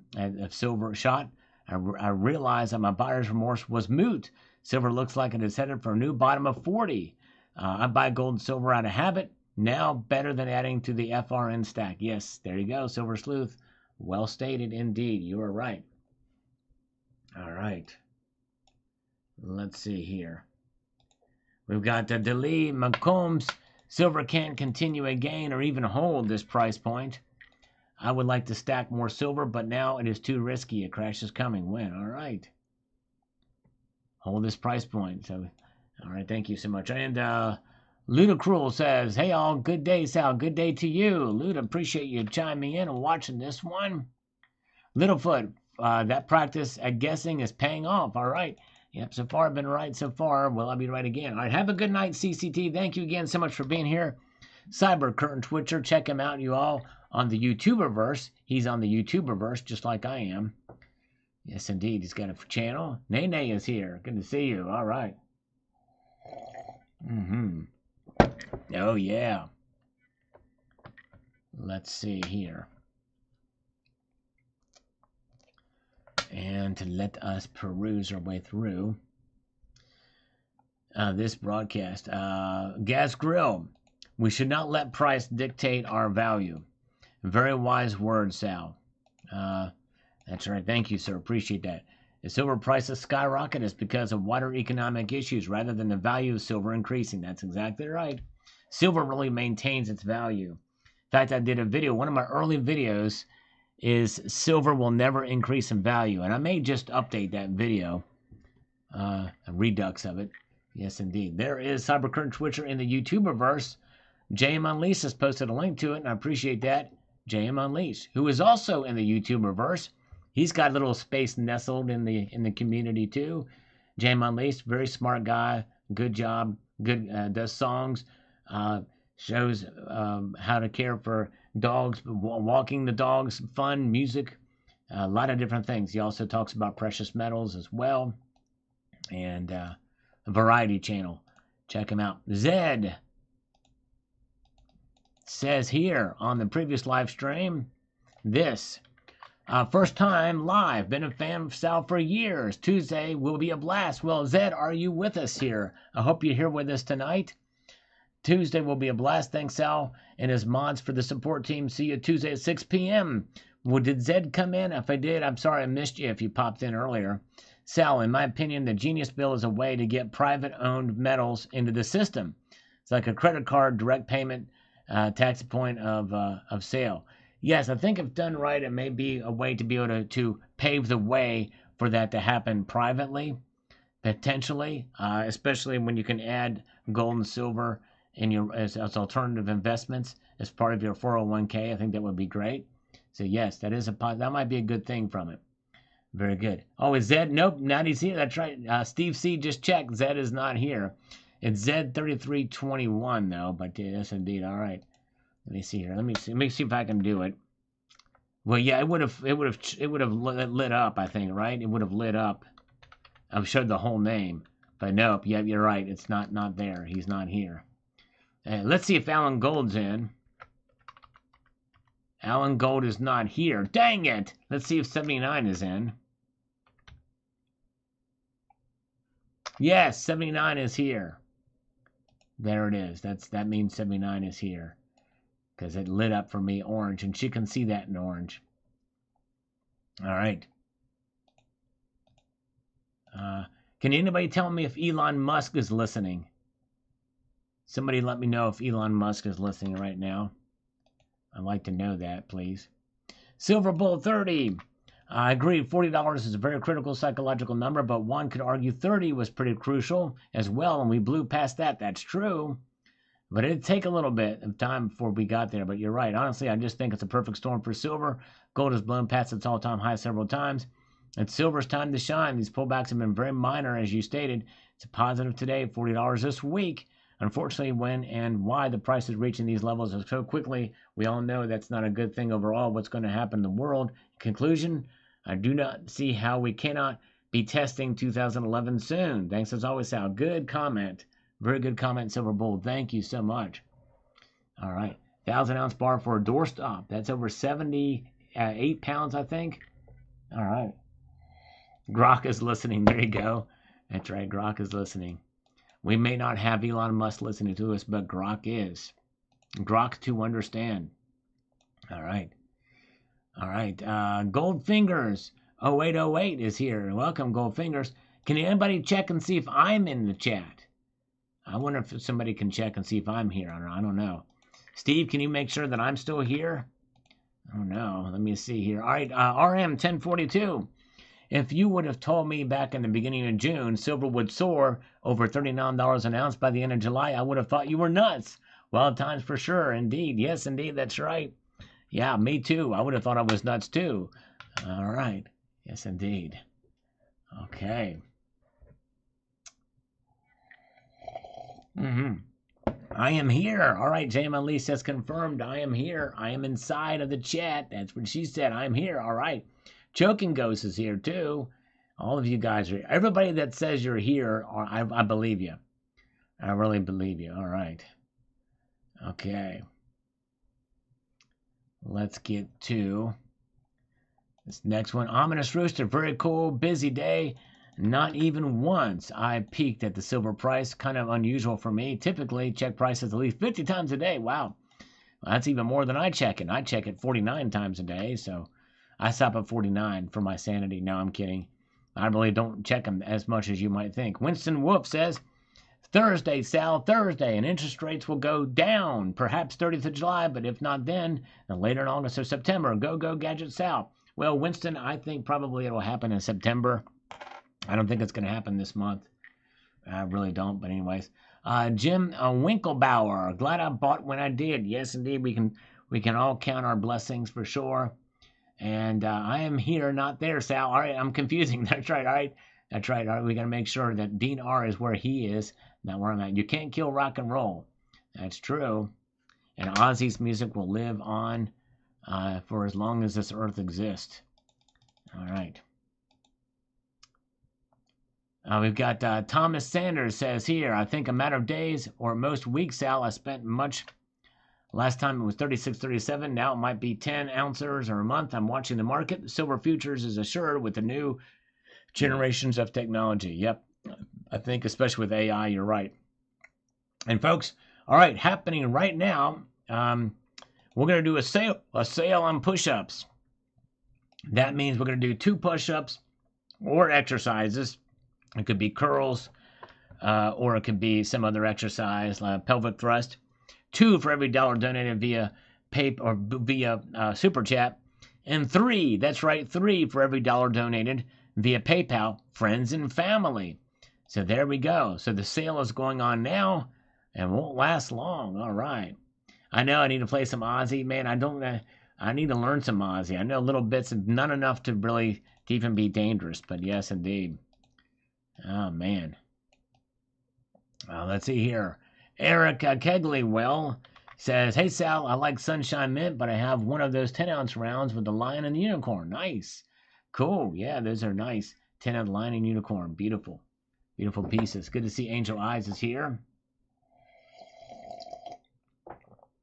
silver shot. I realized that my buyer's remorse was moot. Silver looks like it is headed for a new bottom of 40. I buy gold and silver out of habit. Now better than adding to the FRN stack. Yes, there you go, Silver Sleuth. Well stated indeed. You are right. All right. Let's see here. We've got DeLee McCombs. Silver can't continue a gain or even hold this price point. I would like to stack more silver, but now it is too risky. A crash is coming. When? All right. Hold this price point. So, all right. Thank you so much. And Ludacruel says, hey all, good day, Sal. Good day to you. Luda, appreciate you chiming in and watching this one. Littlefoot, that practice at guessing is paying off. All right. Yep, so far I've been right so far. Will I be right again? All right, have a good night, CCT. Thank you again so much for being here. Cyber Curtain Twitcher, check him out, you all, on the YouTuberverse. He's on the YouTuberverse, just like I am. Yes, indeed. He's got a channel. Nene is here. Good to see you. All right. Oh, yeah. Let's see here. And to let us peruse our way through this broadcast. Gas Grill. We should not let price dictate our value. Very wise words, Sal. That's right. Thank you, sir. Appreciate that. The silver prices skyrocket is because of wider economic issues rather than the value of silver increasing. That's exactly right. Silver really maintains its value. In fact, I did a video. One of my early videos is silver will never increase in value. And I may just update that video. A redux of it. Yes, indeed. There is Cybercurrent Twitcher in the YouTuberverse. JM Unleashed has posted a link to it, and I appreciate that. JM Unleashed, who is also in the YouTuberverse. He's got a little space nestled in the community too. James Unleashed, very smart guy, good job, good does songs, shows how to care for dogs, walking the dogs, fun music, a lot of different things. He also talks about precious metals as well, and a variety channel. Check him out. Zed says here on the previous live stream, this. First time live. Been a fan of Sal for years. Tuesday will be a blast. Well, Zed, are you with us here? I hope you're here with us tonight. Tuesday will be a blast. Thanks, Sal and his mods for the support team. See you Tuesday at 6 p.m. Well, did Zed come in? If I did, I'm sorry I missed you if you popped in earlier. Sal, in my opinion, the Genius Bill is a way to get private-owned metals into the system. It's like a credit card, direct payment, tax point of sale. Yes, I think if done right, it may be a way to be able to pave the way for that to happen privately, potentially, especially when you can add gold and silver in your as alternative investments as part of your 401k. I think that would be great. So yes, that might be a good thing from it. Very good. Oh, is Zed? Nope, not he's here. That's right. Steve C just checked. Zed is not here. It's Zed3321 though, but yes, indeed. All right. Let me see here. Let me see if I can do it. Well, yeah, it would have lit up, I think, right? It would have lit up. I've showed the whole name, but nope. Yeah, you're right. It's not there. He's not here. Let's see if Alan Gold's in. Alan Gold is not here. Dang it! Let's see if 79 is in. Yes, 79 is here. There it is. That means 79 is here. Because it lit up for me orange, and she can see that in orange. All right. Can anybody tell me if Elon Musk is listening? Somebody let me know if Elon Musk is listening right now. I'd like to know that, please. Silver Bull 30. I agree, $40 is a very critical psychological number, but one could argue 30 was pretty crucial as well, and we blew past that. That's true. But it'd take a little bit of time before we got there. But you're right. Honestly, I just think it's a perfect storm for silver. Gold has blown past its all-time high several times. It's silver's time to shine. These pullbacks have been very minor, as you stated. It's a positive today, $40 this week. Unfortunately, when and why the price is reaching these levels so quickly, we all know that's not a good thing overall. What's going to happen in the world? In conclusion, I do not see how we cannot be testing 2011 soon. Thanks as always, Sal. Good comment. Very good comment, Silver Bull. Thank you so much. All right. 1,000-ounce bar for a doorstop. That's over 78 pounds, I think. All right. Grok is listening. There you go. That's right. Grok is listening. We may not have Elon Musk listening to us, but Grok is. Grok to understand. All right. All right. Goldfingers 0808 is here. Welcome, Goldfingers. Can anybody check and see if I'm in the chat? I wonder if somebody can check and see if I'm here. I don't know. Steve, can you make sure that I'm still here? Oh, no. Let me see here. All right. RM 1042. If you would have told me back in the beginning of June silver would soar over $39 an ounce by the end of July, I would have thought you were nuts. Wild times for sure. Indeed. Yes, indeed. That's right. Yeah, me too. I would have thought I was nuts too. All right. Yes, indeed. Okay. I am here. All right, Jamin Lee says confirmed. I am here. I am inside of the chat. That's what she said. I'm here. All right. Choking Ghost is here too. All of you guys are here. Everybody that says you're here, I believe you. I really believe you. All right. Okay. Let's get to this next one. Ominous Rooster. Very cool. Busy day. Not even once I peaked at the silver price. Kind of unusual for me. Typically, check prices at least 50 times a day. Wow. Well, that's even more than I check it. I check it 49 times a day. So I stop at 49 for my sanity. No, I'm kidding. I really don't check them as much as you might think. Winston Wolf says, Thursday, Sal, Thursday, and interest rates will go down. Perhaps 30th of July, but if not then later in August or September. Go, go, Gadget Sal. Well, Winston, I think probably it'll happen in September. I don't think it's going to happen this month. I really don't, but anyways. Jim Winklebauer, glad I bought when I did. Yes, indeed, we can all count our blessings for sure. And I am here, not there, Sal. All right, I'm confusing. That's right. All right. That's right. All right, we got to make sure that Dean R is where he is, not where I'm at. You can't kill rock and roll. That's true. And Ozzy's music will live on for as long as this earth exists. All right. We've got Thomas Sanders says here, I think a matter of days or most weeks, Sal. I spent much. Last time it was 36.37. Now it might be 10 ounces or a month. I'm watching the market. Silver futures is assured with the new generations of technology. Yep. I think especially with AI, you're right. And folks, all right, happening right now, we're going to do a sale on push-ups. That means we're going to do 2 push-ups or exercises. It could be curls, or it could be some other exercise, like pelvic thrust. 2 for every dollar donated via PayPal or via Super Chat. And 3, that's right, 3 for every dollar donated via PayPal, friends and family. So there we go. So the sale is going on now and won't last long. All right. I know I need to play some Ozzy. Man, I need to learn some Ozzy. I know little bits, not enough to really to even be dangerous, but yes, indeed. Oh, man. Let's see here. Eric Kegley says, hey, Sal, I like Sunshine Mint, but I have one of those 10-ounce rounds with the lion and the unicorn. Nice. Cool. Yeah, those are nice. 10-ounce lion and unicorn. Beautiful. Beautiful pieces. Good to see Angel Eyes is here.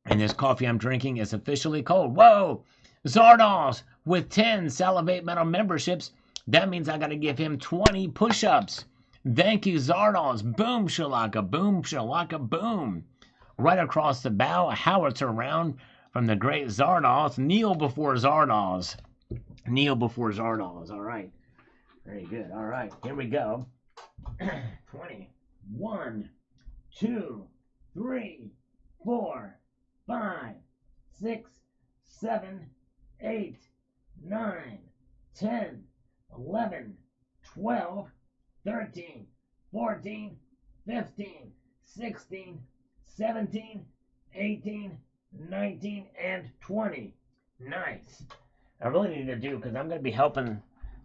And this coffee I'm drinking is officially cold. Whoa! Zardos with 10 Salivate Metal memberships. That means I got to give him 20 push-ups. Thank you, Zardos. Boom, shalaka, boom. Right across the bow, a howitzer round from the great Zardos. Kneel before Zardos. Kneel before Zardos. All right. Very good. All right. Here we go. 20. 1, 2, 3, 4, 5, 6, 7, 8, 9, 10, 11, 12, 13, 14, 15, 16, 17, 18, 19, and 20. Nice. I really need to do, because I'm going to be helping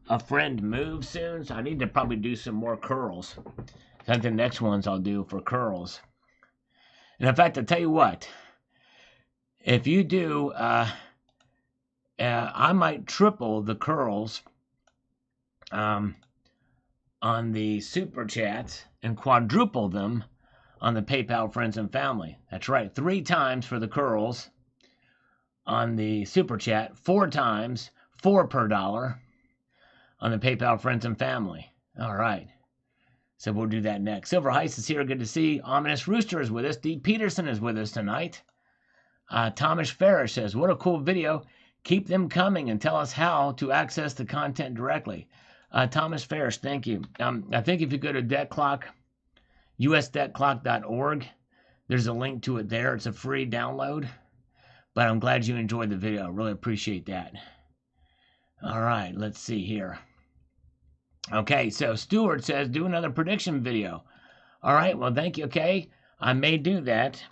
a friend move soon, so I need to probably do some more curls. I think the next ones I'll do for curls. And in fact, I'll tell you what. If you do, I might triple the curls on the Super Chats and quadruple them on the PayPal Friends and Family. That's right, 3 times for the curls on the Super Chat, 4 times, 4 per dollar on the PayPal Friends and Family. All right. So we'll do that next. Silver Heist is here. Good to see. Ominous Rooster is with us. Dee Peterson is with us tonight. Thomas Farish says, what a cool video. Keep them coming and tell us how to access the content directly. Thomas Farish, thank you. I think if you go to Debt Clock, usdebtclock.org, there's a link to it there. It's a free download. But I'm glad you enjoyed the video. Really appreciate that. All right, let's see here. Okay, so Stuart says, do another prediction video. All right, well, thank you. Okay, I may do that.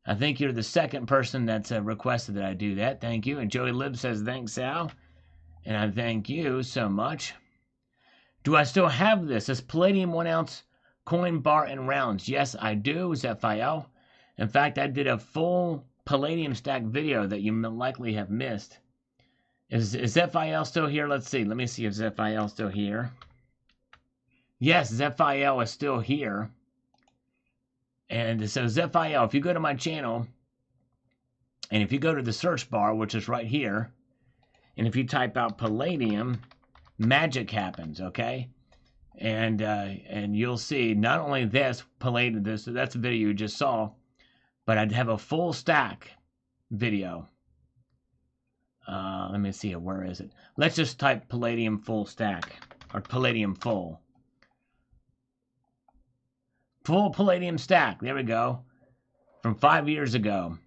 I think you're the second person that's requested that I do that. Thank you. And Joey Lib says, thanks, Sal. And I thank you so much. Do I still have this palladium 1-ounce coin bar and rounds? Yes, I do, Zephiel. In fact, I did a full palladium stack video that you likely have missed. Is Zephiel still here? Let's see. Let me see if Zephiel's still here. Yes, Zephiel is still here. And so Zephiel, if you go to my channel, and if you go to the search bar, which is right here, and if you type out palladium, magic happens, okay? And you'll see not only this palladium, that's the video you just saw, but I'd have a full stack video. Let me see, where is it? Let's just type palladium full stack, or palladium full. Full palladium stack, there we go. From 5 years ago.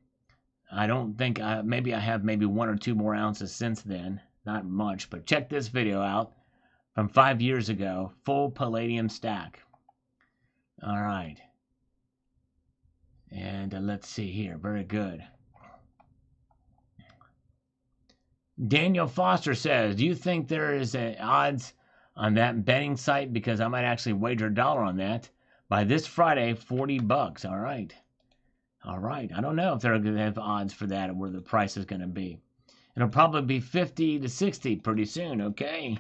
I don't think, maybe I have maybe 1 or 2 more ounces since then. Not much, but check this video out. From 5 years ago, full palladium stack. All right. And let's see here, very good. Daniel Foster says, do you think there is odds on that betting site? Because I might actually wager $1 on that. By this Friday, $40. All right. All right. I don't know if they're going to have odds for that or where the price is going to be. It'll probably be 50 to 60 pretty soon, okay?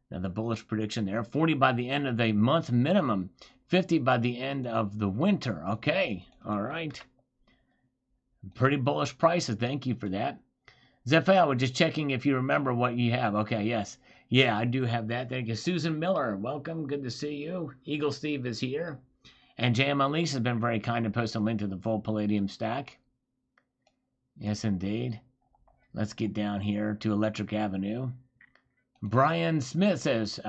Now the bullish prediction there, 40 by the end of the month minimum, 50 by the end of the winter, okay? All right. Pretty bullish prices, thank you for that. Zephael, we're just checking if you remember what you have. Okay, yes. Yeah, I do have that. Thank you. Susan Miller, welcome. Good to see you. Eagle Steve is here. And JM Unleashed has been very kind to post a link to the full palladium stack. Yes, indeed. Let's get down here to Electric Avenue. Brian Smith says,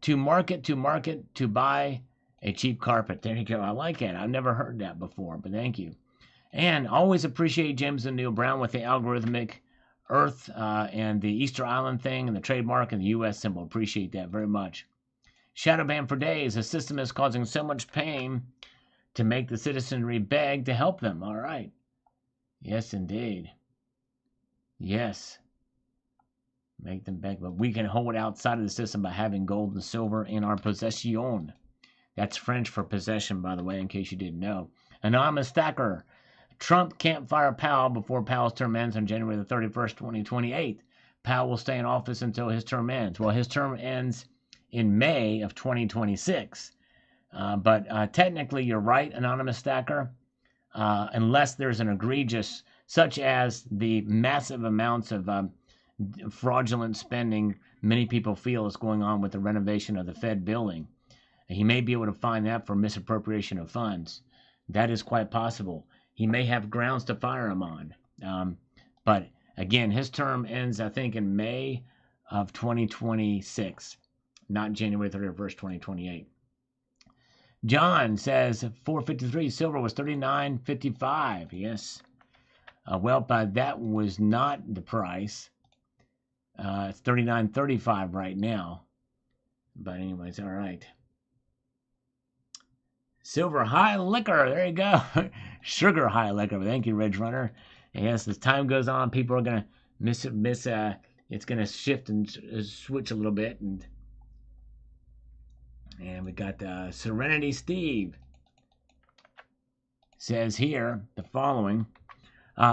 to market, to buy a cheap carpet. There you go. I like it. I've never heard that before, but thank you. And always appreciate James and Neil Brown with the algorithmic Earth and the Easter Island thing and the trademark and the U.S. symbol. Appreciate that very much. Shadowban for days. The system is causing so much pain to make the citizenry beg to help them. All right. Yes, indeed. Yes. Make them beg. But we can hold outside of the system by having gold and silver in our possession. That's French for possession, by the way, in case you didn't know. Anonymous Stacker. Trump can't fire Powell before Powell's term ends on January the 31st, 2028. Powell will stay in office until his term ends. Well, his term ends in May of 2026. But technically, you're right, Anonymous Stacker, unless there's an egregious, such as the massive amounts of fraudulent spending many people feel is going on with the renovation of the Fed building. He may be able to find that for misappropriation of funds. That is quite possible. He may have grounds to fire him on. But again, his term ends, I think, in May of 2026, not January 31st, 2028. John says 453 silver was 39.55. Yes. Well, but that was not the price. It's 39.35 right now. But anyways, all right. Silver High Liquor. There you go. Sugar High Liquor. Thank you, Ridge Runner. Yes, as time goes on, people are going to it's going to shift and switch a little bit. And we got Serenity Steve. Says here the following.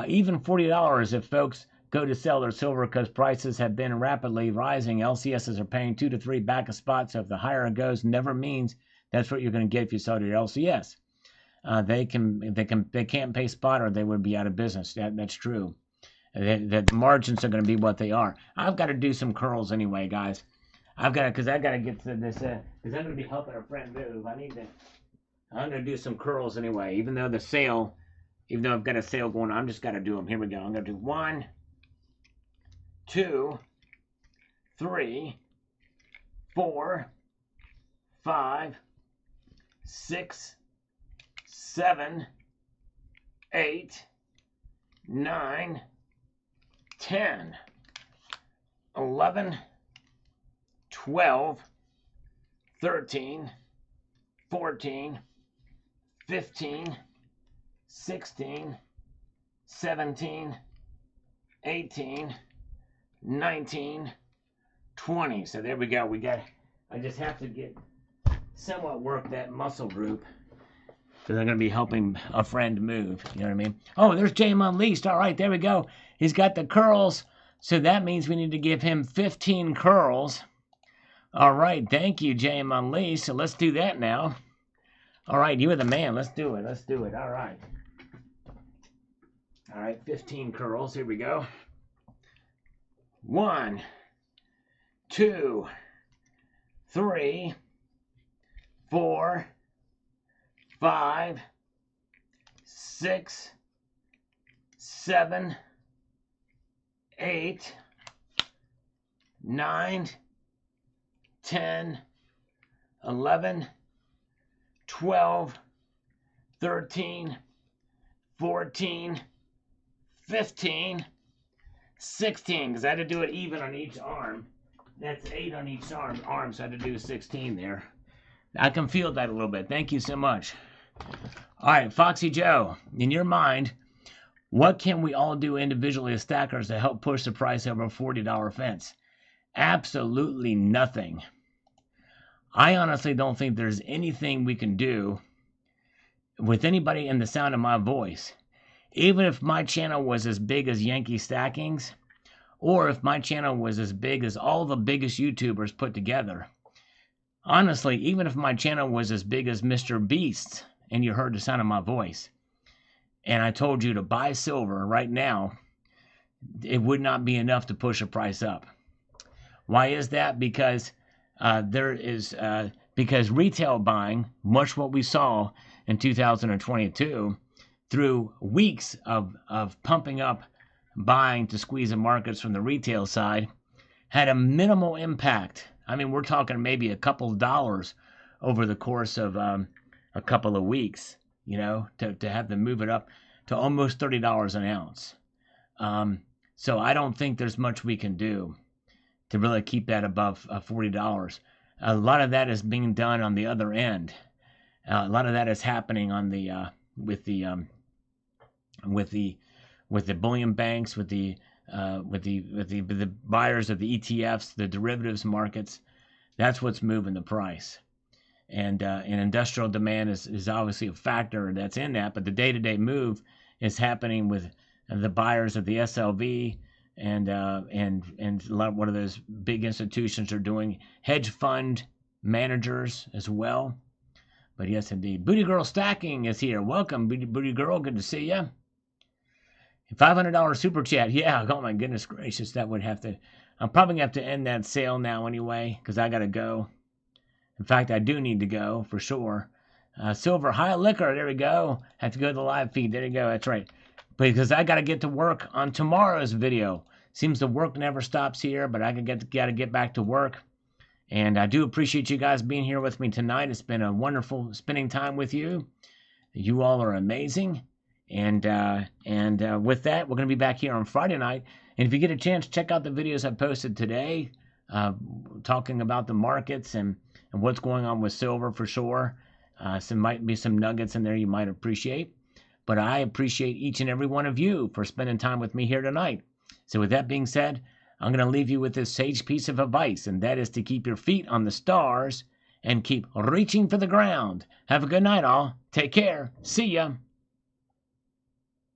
Even $40 if folks go to sell their silver because prices have been rapidly rising. LCSs are paying 2 to 3 back a spot. So if the higher it goes, never means that's what you're going to get if you sell to your LCS. They can't pay spot or they would be out of business. That's true. The margins are going to be what they are. I've got to do some curls anyway, guys. Because I got to get to this. Because I'm going to be helping a friend move. I'm going to do some curls anyway. Even though I've got a sale going on, I'm just got to do them. Here we go. I'm going to do 1, 2, 3, 4, 5, 6, 7, 8, 9, 10, 11, 12, 13, 14, 15, 16, 17, 18, 19, 20. So there we go. I just have to get somewhat work that muscle group because I'm going to be helping a friend move. You know what I mean? Oh, there's James Unleashed. All right, there we go. He's got the curls. So that means we need to give him 15 curls. All right, thank you, James Unleashed. So let's do that now. All right, you are the man. Let's do it. All right. All right, 15 curls. Here we go. 1, 2, 3, 4, 5, 6, 7, 8, 9, 10, 11, 12, 13, 14, 15, 16, because I had to do it even on each arm. That's 8 on each arm, so I had to do 16 there. I can feel that a little bit. Thank you so much. All right, Foxy Joe, in your mind, What can we all do individually as stackers to help push the price over a $40 fence? Absolutely nothing. I honestly don't think there's anything we can do with anybody in the sound of my voice. Even if my channel was as big as Yankee Stackings, or if my channel was as big as all the biggest YouTubers put together. Honestly, even if my channel was as big as Mr. Beast's, and you heard the sound of my voice, and I told you to buy silver right now, it would not be enough to push the price up. Why is that? Because because retail buying, much what we saw in 2022, through weeks of pumping up buying to squeeze the markets from the retail side, had a minimal impact. I mean, we're talking maybe a couple dollars over the course of a couple of weeks, to have them move it up to almost $30 an ounce. So I don't think there's much we can do to really keep that above $40. A lot of that is being done on the other end. A lot of that is happening on the with the bullion banks, with the buyers of the ETFs, the derivatives markets. That's what's moving the price. And industrial demand is obviously a factor that's in that, but the day-to-day move is happening with the buyers of the SLV and a lot of what of those big institutions are doing, hedge fund managers as well. But yes, indeed. Booty Girl Stacking is here. Welcome, Booty Girl. Good to see you. $500 super chat. Yeah, oh my goodness gracious. That would have to... I'm probably going to have to end that sale now anyway, because I got to go. In fact, I do need to go, for sure. Silver, high liquor. There we go. Have to go to the live feed. There you go. That's right. Because I got to get to work on tomorrow's video. Seems the work never stops here, but I got to get back to work. And I do appreciate you guys being here with me tonight. It's been a wonderful spending time with you. You all are amazing. And with that, we're going to be back here on Friday night. And if you get a chance, check out the videos I posted today, talking about the markets and what's going on with silver for sure. Might be some nuggets in there you might appreciate. But I appreciate each and every one of you for spending time with me here tonight. So with that being said, I'm going to leave you with this sage piece of advice, and that is to keep your feet on the stars and keep reaching for the ground. Have a good night, all. Take care. See ya.